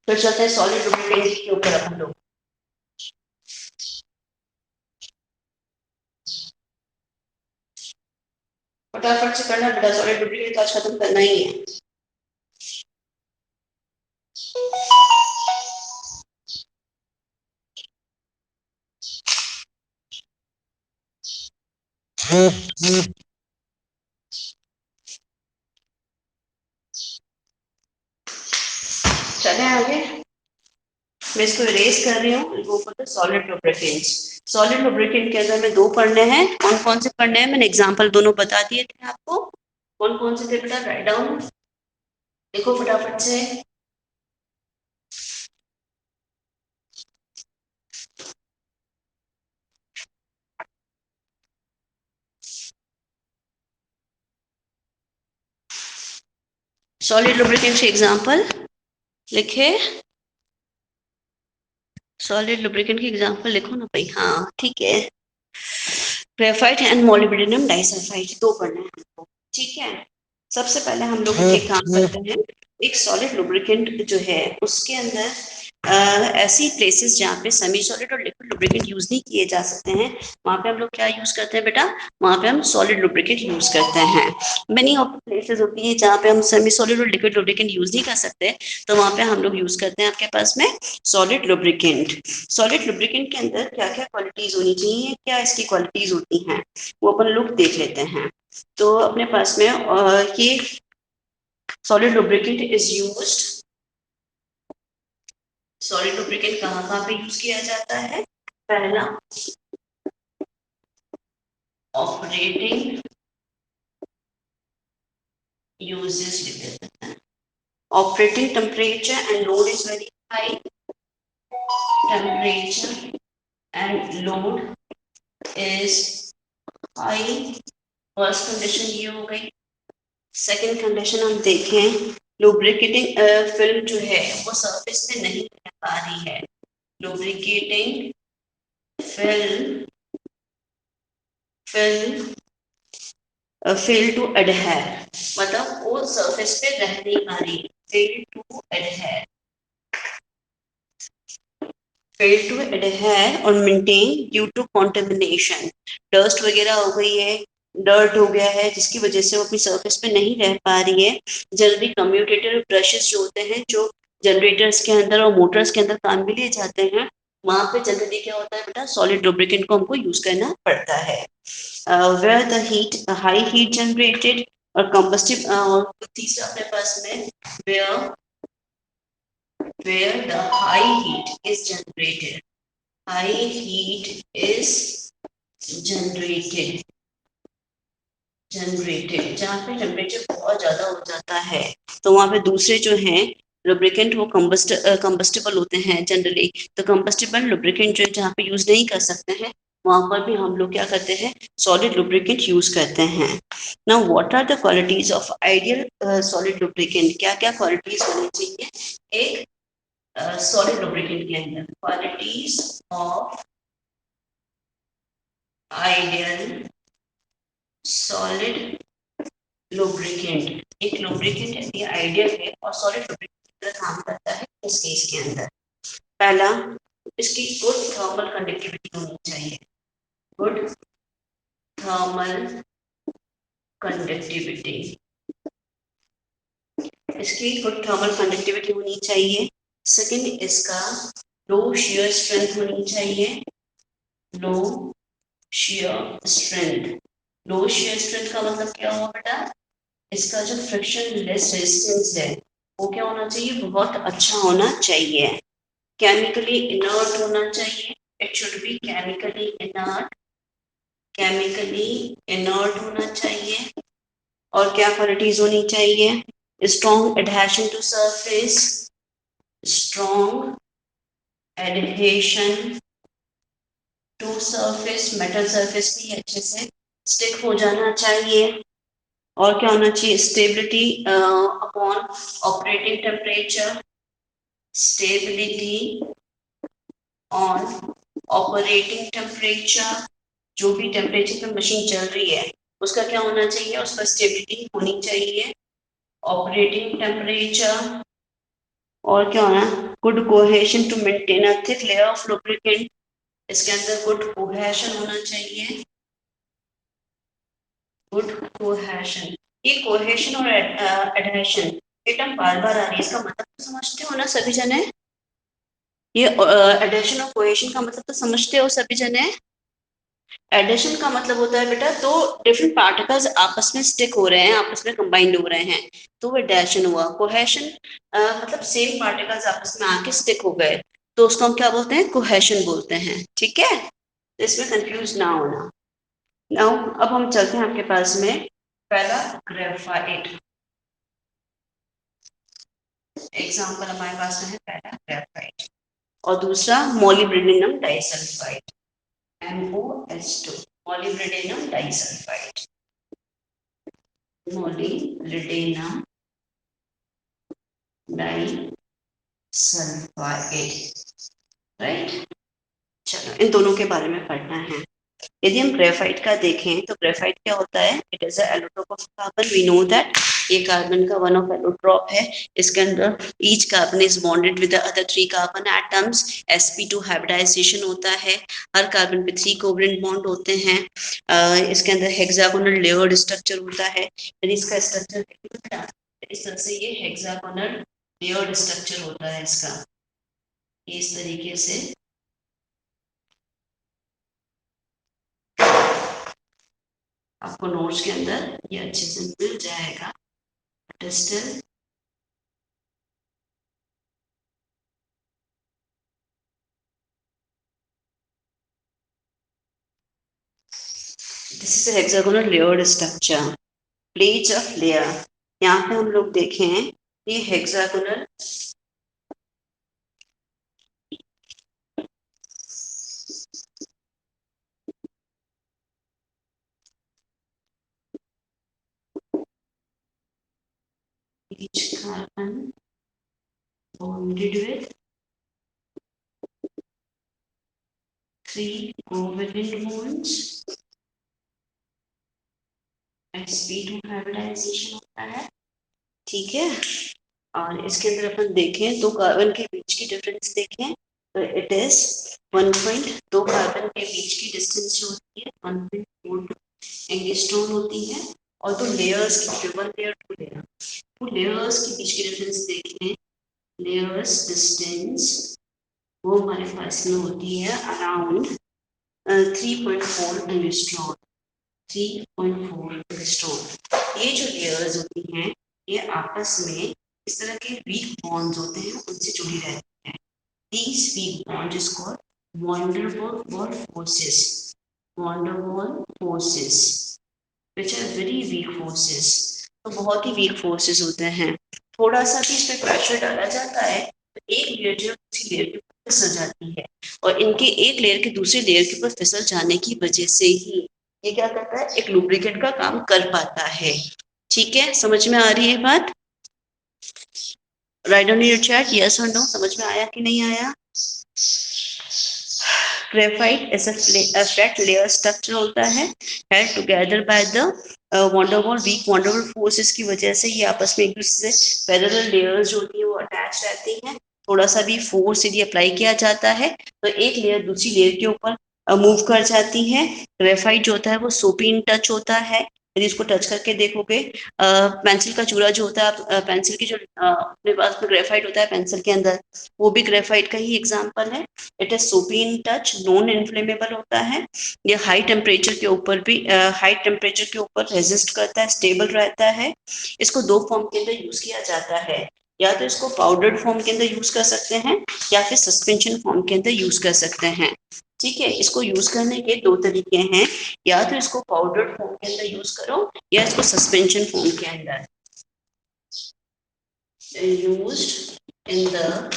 फिर चलते हैं सॉलिड लुब्रिकेंट के ऊपर अपन लोग. फटाफट से करना बेटा. सॉलिड लुब्रिकेंट आज खत्म करना ही है. चले आगे. मैं इसको इरेज कर रही हूँ. Go for the solid lubricants. Solid lubricant के अंदर में दो पढ़ने हैं. कौन कौन से पढ़ने हैं? मैंने एग्जांपल दोनों बता दिए थे आपको. कौन कौन से थे बेटा? Write down. देखो फटाफट से. सॉलिड लुब्रिकेंट के एग्जांपल लिखे. सॉलिड लुब्रिकेंट की एग्जांपल लिखो ना भाई. हाँ ठीक है. ग्रेफाइट एंड मोलिब्डेनम डाइसल्फाइड दो पढ़ना है हमको, ठीक है। सबसे पहले हम लोग एक काम करते हैं, एक सॉलिड लुब्रिकेंट जो है उसके अंदर ऐसी प्लेसेस जहाँ पे सेमी सॉलिड और लिक्विड लुब्रिकेंट यूज नहीं किए जा सकते हैं, वहाँ पे हम लोग क्या यूज करते हैं बेटा, वहाँ पे हम सॉलिड लुब्रिकेंट यूज करते हैं। मेनी ऑफ प्लेसेस होती है जहाँ पे हम सेमी सॉलिड और लिक्विड लुब्रिकेंट यूज नहीं कर सकते, तो वहाँ पे हम लोग यूज करते हैं आपके पास में सॉलिड लुब्रिकेंट। सॉलिड लुब्रिकेंट के अंदर क्या क्या क्वालिटीज होनी चाहिए, क्या इसकी क्वालिटीज होती हैं, वो अपन लोग देख लेते हैं। तो अपने पास में ये solid lubricant is used, solid lubricant कहाँ कहाँ पे यूज किया जाता है। पहला, ऑपरेटिंग यूजेस लिख देते हैं। Operating temperature and load is very high, temperature and load is high, first condition ये हो गई। सेकेंड कंडीशन हम देखें, लुब्रिकेटिंग फिल्म जो है वो सरफेस पे नहीं रह पा रही है, lubricating film fail to adhere, मतलब वो सरफेस पे रह नहीं पा रही, fail to adhere, fail to adhere और maintain due to contamination, dust वगैरह हो गई है, डर्ट हो गया है जिसकी वजह से वो अपनी सरफेस पे नहीं रह पा रही है। जनरली कम्यूटेटर ब्रशेस जो होते हैं, जो जनरेटर्स के अंदर और मोटर्स के अंदर काम में लिए जाते हैं, वहां पे जनरली क्या होता है बेटा, सॉलिड लुब्रिकेंट को हमको यूज करना पड़ता है। where the heat high heat generated और combustible, तीसरा अपने पास में where the high heat is generated, high heat is generated, जहाँ पे टेम्परेचर बहुत ज्यादा हो जाता है, तो वहां पे दूसरे जो हैं लुब्रिकेंट वो कंबस्टिबल होते हैं जनरली, तो कंबस्टिबल लुब्रिकेंट जो जहाँ पे यूज नहीं कर सकते हैं, वहां पर भी हम लोग क्या करते हैं, सॉलिड लुब्रिकेंट यूज करते हैं। Now what are the qualities of ideal solid lubricant, क्या क्या क्वालिटीज होनी चाहिए एक सॉलिड लुब्रिकेंट के अंदर, qualities of ideal solid lubricant, एक लुब्रिकेंट है ये आइडियल है और सॉलिड लुब्रिकेंट काम करता है इस केस के अंदर। पहला, इसकी गुड थर्मल कंडक्टिविटी होनी चाहिए, गुड थर्मल कंडक्टिविटी, इसकी गुड थर्मल कंडक्टिविटी होनी चाहिए। सेकंड, इसका लो शियर स्ट्रेंथ होनी चाहिए, लो शियर स्ट्रेंथ, लो शियर स्ट्रेंथ का मतलब क्या हुआ बेटा, इसका जो फ्रिक्शन लेस रेजिस्टेंस है वो क्या होना चाहिए, बहुत अच्छा होना चाहिए। केमिकली इनर्ट होना चाहिए, it should be chemically inert, chemically inert होना चाहिए। और क्या क्वालिटीज होनी चाहिए, strong adhesion to surface, strong adhesion to surface, metal surface भी अच्छे से स्टिक हो जाना चाहिए। और क्या होना चाहिए, stability upon operating temperature, stability on operating temperature, जो भी टेम्परेचर पे मशीन चल रही है उसका क्या होना चाहिए, उसका स्टेबिलिटी होनी चाहिए, ऑपरेटिंग टेम्परेचर। और क्या होना, good cohesion to maintain a thick layer of lubricant, इसके अंदर गुड कोहेशन होना चाहिए, गुड कोहेशन। ये कोहेशन और एडहेशन ये टर्म बार बार आ रही है, इसका मतलब तो समझते हो ना सभी जने, ये एडेशन और कोहेशन का मतलब तो समझते हो सभी जने। एडिशन का मतलब होता है बेटा, तो डिफरेंट पार्टिकल्स आपस में स्टिक हो रहे हैं, आपस में कंबाइंड हो रहे हैं, तो वो एडेशन हुआ। कोहेशन मतलब सेम पार्टिकल्स आपस में आके स्टिक हो गए, तो उसको हम क्या बोलते हैं, कोहेशन बोलते हैं, ठीक है। तो इसमें कंफ्यूज ना होना। नाउ अब हम चलते हैं आपके पास में, पहला ग्रेफाइट, एग्जांपल हमारे पास में है पहला ग्रेफाइट, और दूसरा molybdenum disulphide, MOH2, molybdenum disulfide, molybdenum disulfide, right. चलो इन दोनों के बारे में पढ़ना है। यदि हम ग्रेफाइट का देखें तो ग्रेफाइट क्या होता है, it is allotrope of carbon, we know that ये कार्बन का वन ऑफ एलोट्रोप है। इसके अंदर each carbon is bonded with the other 3 carbon atoms, sp2 hybridization होता है, हर कार्बन पे 3 कोवलेंट बॉन्ड होते हैं। इसके अंदर हेक्सागोनल लेयर्ड स्ट्रक्चर होता है, यानी इसका स्ट्रक्चर इस तरह से, ये हेक्सागोनल लेयर्ड स्ट्रक्चर होता है इसका, इस तरीके से। आपको नोट्स के अंदर ये अच्छे से मिल जाएगा। Still this is hexagonal layered structure, plates of layer. यहाँ पे हम लोग देखें ये hexagonal each carbon bonded with 3 covalent bonds, sp2 hybridization होता है, ठीक है। और इसके अंदर अपन देखें तो कार्बन के बीच की डिफरेंस देखें तो इट इज 1.2 कार्बन के बीच की डिस्टेंस जो होती है 1.42 एंगस्ट्रॉम होती है। और तो लेयर्स की 1 लेयर 2 लेयर, तो लेयर्स के बीच की डिफरेंस देखें, लेयर्स डिस्टेंस वो हमारे पास में होती है अराउंड 3.4 एंगस्ट्रॉम, 3.4 एंगस्ट्रॉम। ये जो लेयर्स होती हैं ये आपस में इस तरह के वीक बॉन्ड्स होते हैं, उनसे जुड़ी रहती हैं। These weak bonds is called van der Waals forces. Van der Waals forces, which are very weak forces. तो बहुत ही वीक फोर्सेस होते हैं। थोड़ा सा भी इस पर प्रेशर डाला जाता है तो एक लेयर जो दूसरी लेयर के ऊपर फिसल जाती है, और इनके एक लेयर के दूसरे लेयर के ऊपर फिसल जाने की वजह से ही ये क्या करता है, एक लुब्रिकेंट का काम कर पाता है। ठीक है, समझ में आ रही है बात? Right on your chat, yes और नो, समझ में आया कि नहीं आया? Graphite is a flat layer structure होता है, held together by the van der Waals weak van der Waals forces की वजह से ये आपस में एक दूसरे से पैरेलल लेयर्स जो होती है वो अटैच रहती हैं। थोड़ा सा भी फोर्स यदि अप्लाई किया जाता है तो एक लेयर दूसरी लेयर के ऊपर मूव कर जाती है। ग्रेफाइट जो होता है वो सोपी टच होता है, यदि इसको टच करके देखोगे, पेंसिल का चूरा जो होता है, पेंसिल की जो अपने पास में ग्रेफाइट होता है पेंसिल के अंदर, वो भी ग्रेफाइट का ही एग्जाम्पल है। इट इज सोपी इन टच, नॉन इन्फ्लेमेबल होता है, ये हाई टेम्परेचर के ऊपर भी हाई टेम्परेचर के ऊपर रेजिस्ट करता है, स्टेबल रहता है। इसको 2 फॉर्म के अंदर यूज किया जाता है, या तो इसको पाउडर्ड फॉर्म के अंदर यूज कर सकते हैं या फिर सस्पेंशन फॉर्म के अंदर यूज कर सकते हैं। ठीक है, इसको यूज करने के 2 तरीके हैं, या तो इसको पाउडर्ड फॉर्म के अंदर यूज करो या इसको सस्पेंशन फॉर्म के अंदर। Used in the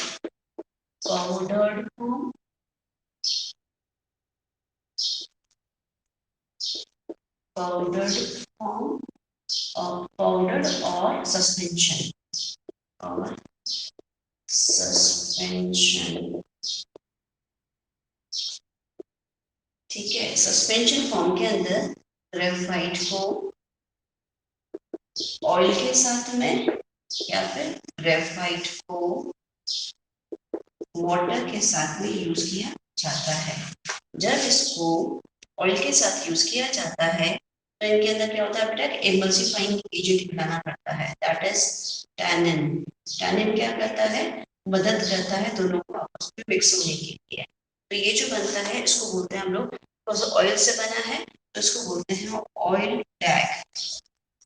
powdered form, powdered form or powdered or suspension or suspension। ठीक है, सस्पेंशन फॉर्म के अंदर ग्रेफाइट को ऑयल के साथ में या फिर ग्रेफाइट को वाटर के साथ में यूज किया जाता है। जब इसको ऑयल के साथ यूज किया जाता है तो इनके अंदर क्या होता है बेटा, एमल्सिफाइंग एजेंट मिलाना पड़ता है, दैट इज टैनिन। टैनिन क्या करता है, मदद करता है दोनों को आपस में मिक्स होने के लिए। तो ये जो बनता है इसको बोलते हैं हम लोग, ऑयल से बना है तो इसको बोलते हैं ऑयल डैग,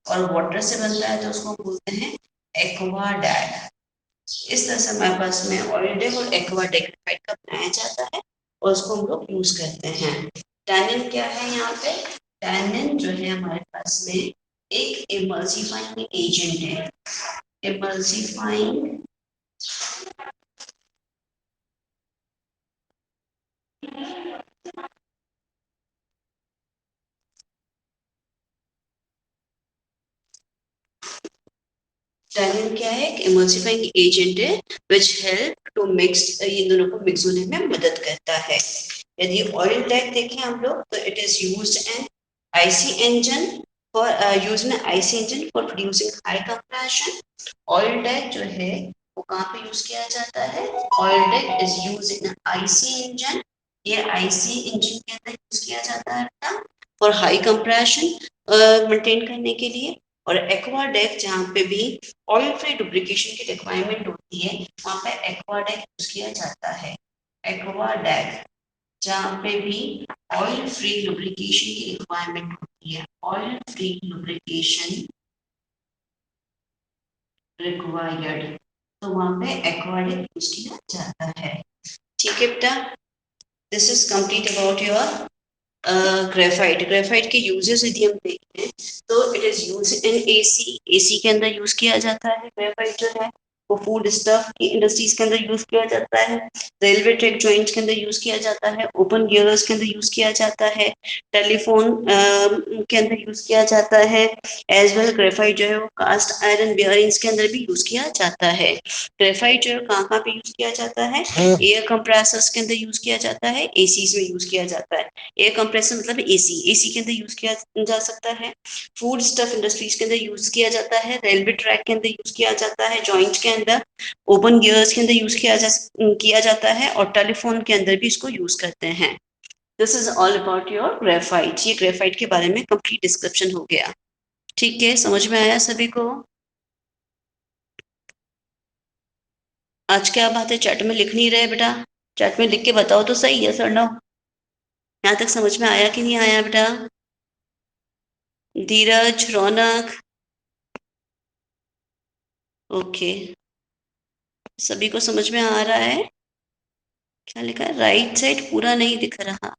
और वाटर से बनता है तो उसको बोलते हैं एक्वा डैग। इस तरह से हमारे पास में ऑयल डैग और एक्वा डैग का बनाया जाता है और उसको हम लोग यूज करते हैं। टैनिन क्या है यहाँ पे, टैनिन जो है हमारे पास में एक इमल्सिफाइंग एजेंट है। इमल्सिफाइंग टैनिन क्या है, एक इमल्सिफाइंग एजेंट है विच हेल्प टू मिक्स, इन दोनों को मिक्स होने में मदद करता है। यदि ऑयल टैंक देखें हम लोग तो it is used in IC engine for use में IC engine for producing high compression. Oil tank जो है वो कहाँ पे यूज किया जाता है? Oil tank is use in IC engine, ये आईसी इंजन के अंदर यूज किया जाता है फॉर हाई कंप्रेशन मेंटेन करने के लिए। और एक्वा डेक जहाँ पे भी ऑयल फ्री लुब्रिकेशन की रिक्वायरमेंट होती है वहाँ पे एक्वा डेक यूज किया जाता है। एक्वा डेक जहाँ पे भी ऑयल फ्री लुब्रिकेशन की रिक्वायरमेंट होती है, ऑयल फ्री लुब्रिकेशन रिक्वायर्ड, तो वहाँ पे एक्वाडेक यूज किया जाता है। ठीक है बेटा, this is complete about your graphite. Graphite के यूजेस यदि हम देखें तो it is use in AC, AC के अंदर यूज किया जाता है। ग्रेफाइट जो है वो फूड स्टफ की इंडस्ट्रीज के अंदर यूज किया जाता है, रेलवे ट्रैक जॉइंट्स के अंदर यूज किया जाता है, ओपन गियर्स के अंदर यूज किया जाता है, टेलीफोन के अंदर यूज किया जाता है। एज वेल ग्रेफाइट जो है वो कास्ट आयरन बेयरिंग्स के अंदर भी यूज किया जाता है। ग्रेफाइट जो है कहाँ कहाँ पे यूज किया जाता है? एयर कंप्रेसर्स के अंदर यूज किया जाता है, एसीज में यूज किया जाता है। एयर कंप्रेसर मतलब एसी, एसी के अंदर यूज किया जा सकता है। फूड स्टफ इंडस्ट्रीज के अंदर यूज किया जाता है, रेलवे ट्रैक के अंदर यूज किया जाता है, जॉइंट के अंदर, ओपन गियर्स के अंदर यूज किया जाता है, और टेलीफोन के अंदर भी इसको यूज करते हैं। This is all about your graphite. ये ग्रेफाइट के बारे में कंप्लीट डिस्क्रिप्शन हो गया। ठीक है, समझ में आया सभी को? आज क्या बात है, चैट में लिख नहीं रहे बेटा? चैट में लिख के बताओ तो सही है सर। नो, यहाँ तक समझ में आया कि नहीं आया बेटा? धीरज, रौनक, ओके, सभी को समझ में आ रहा है? क्या लिखा है? राइट साइड पूरा नहीं दिख रहा।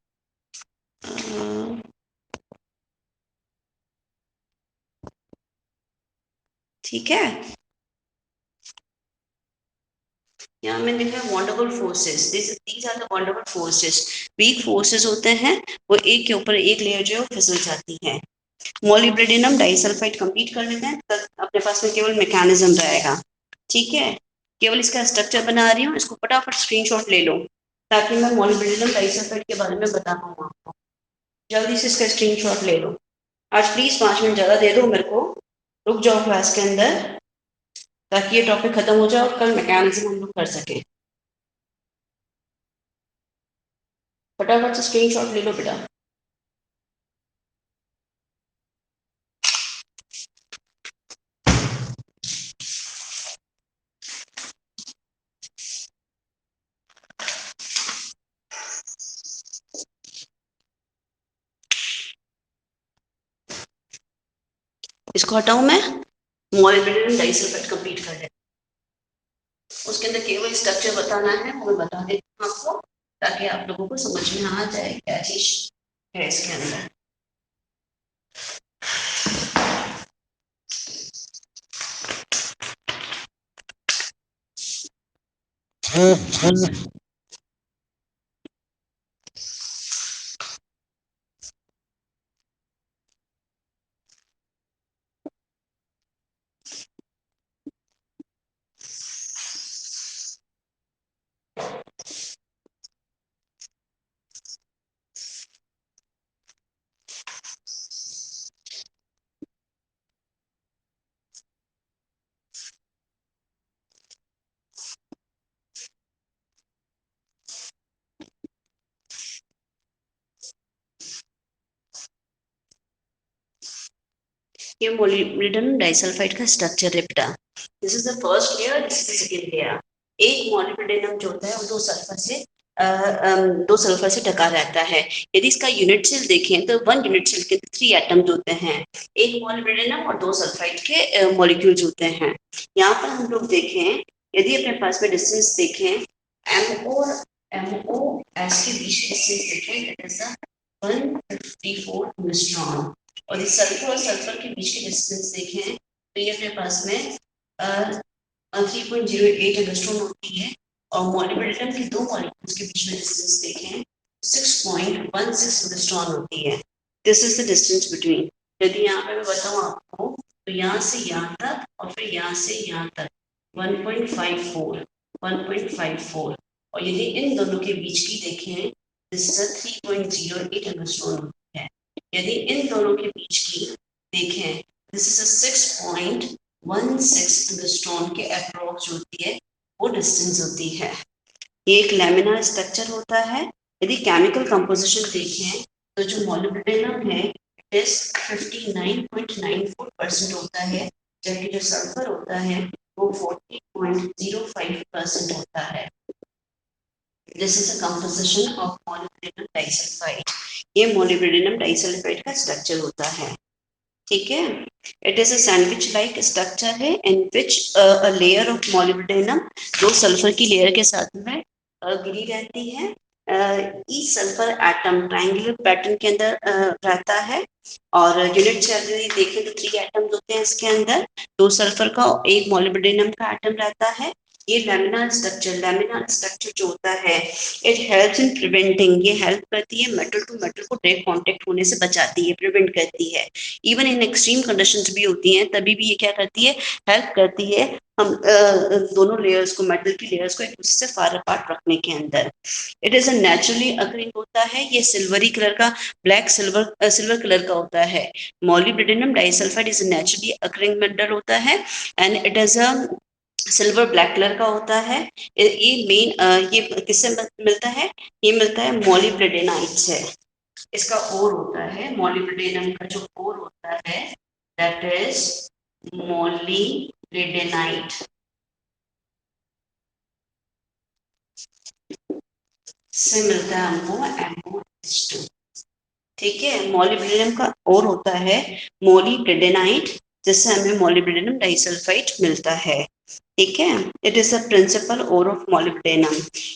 ठीक है, यहाँ मैंने लिखा है wonderful forces. These are the wonderful forces. Weak forces होते हैं, वो एक के ऊपर एक लेयर जो है वो फिसल जाती है। मोलिब्डेनम डाइसल्फाइड कंप्लीट कर लेते हैं, तब अपने पास में केवल मैकेनिज्म रहेगा। ठीक है, केवल इसका स्ट्रक्चर बना रही हूँ, इसको फटाफट स्क्रीनशॉट ले लो ताकि मैं मोलिब्डेनम डाइसल्फाइड के बारे में बता पाऊँ आपको। जल्दी से इसका स्क्रीनशॉट ले लो। आज प्लीज 5 मिनट ज्यादा दे दो मेरे को, रुक जाओ क्लास के अंदर ताकि ये टॉपिक खत्म हो जाए और कल मैकेनिज्म हम लोग कर सकें। फटाफट से स्क्रीनशॉट ले लो बेटा। इसको हटाऊं मैं? मोलिब्डेनम डाइसल्फाइड कंप्लीट कर ले, उसके अंदर केवल स्ट्रक्चर बताना है, वो मैं बता देती हूँ आपको ताकि आप लोगों को समझ में आ जाए क्या चीज है इसके अंदर। ये मोलिब्डेनम डाइसल्फाइड का स्ट्रक्चर है बेटा। This is the first layer, this is the second layer. एक मोलिब्डेनम जो होता है वो दो सल्फर से ढका रहता है। यदि इसका यूनिट सेल देखें तो 1 यूनिट सेल के 3 एटम्स होते हैं, एक मोलिब्डेनम और 2 सल्फाइड के मॉलिक्यूल्स होते हैं। यहाँ पर हम लोग देखें, यदि अपने पास में डिस्टेंस देखें, MO और MOS के बीच डिस्टेंस देखें, दैट इज 154 एंगस्ट्रॉम। और इस सल्फर और सल्फर के बीच की डिस्टेंस देखें तो ये अपने पास में 3.08 एंगस्ट्रॉम होती है। और मोलिब्डेनम के दो मॉलिक्यूल्स के बीच में डिस्टेंस देखें 6.16 एंगस्ट्रॉम होती है। This is the distance between. यदि यहाँ पे मैं बताऊँ आपको तो यहाँ से यहाँ तक और फिर यहाँ से यहाँ तक 1.54 और यदि इन दोनों के बीच की देखें दिस इज अ 3.08 एंगस्ट्रॉम होती है। यदि इन दोनों के बीच की देखें, दिस इज अ 6.16 एंगस्ट्रॉम के अप्रोक्स होती है, वो डिस्टेंस होती है। ये एक लैमिनार स्ट्रक्चर होता है। यदि केमिकल कंपोजिशन देखें तो जो मॉलिब्डेनम है इट इज 59.94% होता है, जबकि जो सल्फर होता है वो 40.05% होता है। This is a composition of molybdenum disulfide. ये molybdenum disulfide का स्ट्रक्चर होता है, ठीक है। It is a sandwich like structure है इन विच अ लेयर ऑफ molybdenum दो सल्फर की लेयर के साथ में गिरी रहती है। Each sulphur atom triangular pattern के अंदर रहता है, और यूनिट सेल यदि देखें तो 3 एटम्स होते हैं इसके अंदर, 2 सल्फर का एक molybdenum का एटम रहता है। ये लैमिनार स्ट्रक्चर जो होता है इट हेल्प्स इन प्रिवेंटिंग, ये हेल्प करती है मेटल टू मेटल को डायरेक्ट कांटेक्ट होने से बचाती है, प्रिवेंट करती है। इवन इन एक्सट्रीम कंडीशंस भी होती हैं तभी भी ये क्या करती है, हेल्प करती है हम दोनों लेयर्स को, मेटल की लेयर्स को एक दूसरे से फार अपार्ट रखने के अंदर। It is a naturally occurring होता है, ये सिल्वरी कलर का, ब्लैक सिल्वर कलर का होता है। Molybdenum disulphide is naturally occurring metal होता है and it is a silver black colour का होता है। ये मेन ये किससे मिलता है, ये मिलता है मॉलिब्डेनाइट से। इसका ओर होता है मॉलिब्डेनम का, जो ओर होता है दैट इज मॉलिब्डेनाइट से मिलता है हमको MOH2, ठीक है। मॉलिब्डेनम का ओर होता है मॉलिब्डेनाइट, जिससे हमें मॉलिब्डेनम डाइसल्फाइड मिलता है, ठीक है। It is the principal ore of molybdenum.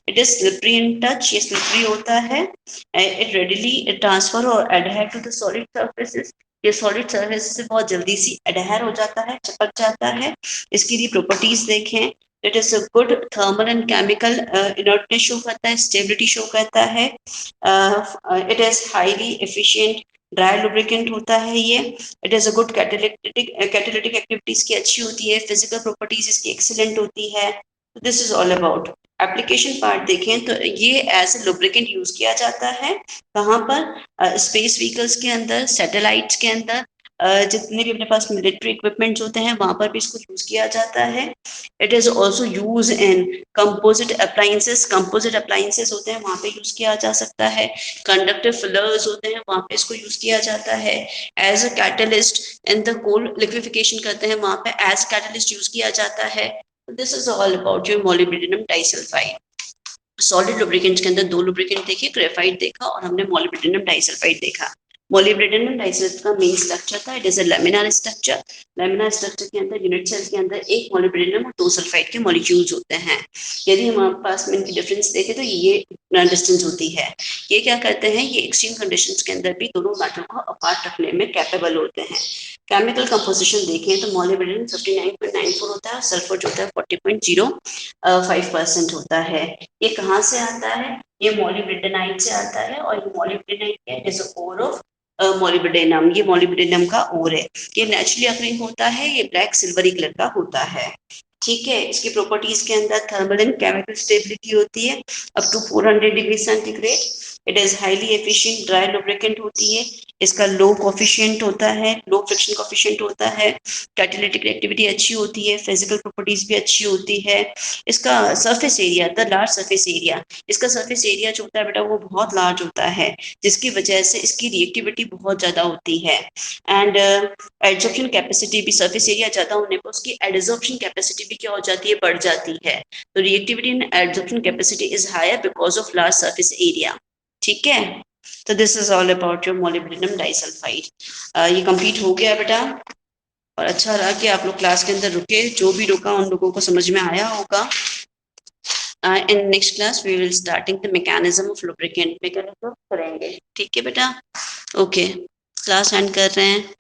It is slippery in touch, ये स्लिपरी होता है। इट रेडिली ट्रांसफर और adhere to the solid surfaces, ये सॉलिड सर्फेस से बहुत जल्दी सी एडहेयर हो जाता है, चिपक जाता है। इसकी भी प्रॉपर्टीज देखें, it is a good thermal and chemical inertness show करता है, स्टेबिलिटी शो करता है। It is highly efficient dry lubricant होता है ये। It is a good catalytic activities की अच्छी होती है, फिजिकल प्रॉपर्टीज इसकी एक्सीलेंट होती है। This is all about application part. देखें तो ये एज ए लुब्रिकेंट यूज किया जाता है, कहाँ पर, स्पेस व्हीकल्स के अंदर, सैटेलाइट्स के अंदर, जितने भी अपने पास मिलिट्री इक्विपमेंट्स होते हैं वहां पर भी इसको यूज किया जाता है। It is also use in composite appliances, composite appliances होते हैं वहां पे यूज किया जा सकता है। कंडक्टिव फिलर्स होते हैं वहां पे इसको यूज किया जाता है। As a catalyst in the coal liquefaction करते हैं वहां पे एज कैटलिस्ट यूज किया जाता है। This is all about your molybdenum disulphide. Solid lubricants के अंदर 2 लुब्रिकेंट देखे, ग्रेफाइट देखा और हमने मॉलिब्डेनम डाइसल्फाइड देखा। मॉलिब्डेनम डाइसल्फाइड का मेन स्ट्रक्चर था, it is a laminar structure. Laminar structure के अंदर यूनिट सेल के अंदर एक मॉलिब्डेनम और 2 सल्फाइड के मॉलिक्यूल्स होते हैं। यदि हमारे पास में इनकी डिफरेंस देखें तो ये डिस्टेंस होती है। ये क्या करते हैं, ये एक्सट्रीम कंडीशंस के अंदर भी दोनों मेटल को अपार्ट रखने में कैपेबल होते हैं। केमिकल कंपोजिशन देखें तो मॉलिब्डेनम 59.94 होता है और सल्फर जो होता है 40.05% होता है। ये कहाँ से आता है, ये मॉलिब्डेनाइट से आता है, और ये मॉलिब्डेनाइट क्या है, it is ore of molybdenum, ये मॉलिब्डेनम का ओर है। ये नेचुरली अकरिंग होता है, ये ब्लैक सिल्वरी कलर का होता है, ठीक है। इसकी प्रॉपर्टीज के अंदर थर्मल एंड केमिकल स्टेबिलिटी होती है up to 400 degree centigrade. It is highly efficient dry lubricant होती है। इसका लो कोफिशिएंट होता है, लो फ्रिक्शन कोफिशिएंट होता है। कैटालिटिक एक्टिविटी अच्छी होती है, फिजिकल प्रॉपर्टीज भी अच्छी होती है। इसका surface area, the large surface area, इसका सरफेस एरिया जो होता है बेटा वो बहुत लार्ज होता है, जिसकी वजह से इसकी रिएक्टिविटी बहुत ज्यादा होती है। एंड एडजॉर्प्शन कैपेसिटी भी, सरफेस एरिया ज्यादा होने पर उसकी एडजॉर्प्शन कैपेसिटी भी क्या हो जाती है, बढ़ जाती है। तो reactivity and adsorption capacity is higher because of large surface area, ठीक है। तो this is all about your molybdenum disulphide. ये कंप्लीट हो गया बेटा, और अच्छा रहा कि आप लोग क्लास के अंदर रुके, जो भी रुका उन लोगों को समझ में आया होगा। In next class we will starting the mechanism of lubricant, mechanism करेंगे, ठीक है बेटा। ओके, क्लास एंड कर रहे हैं।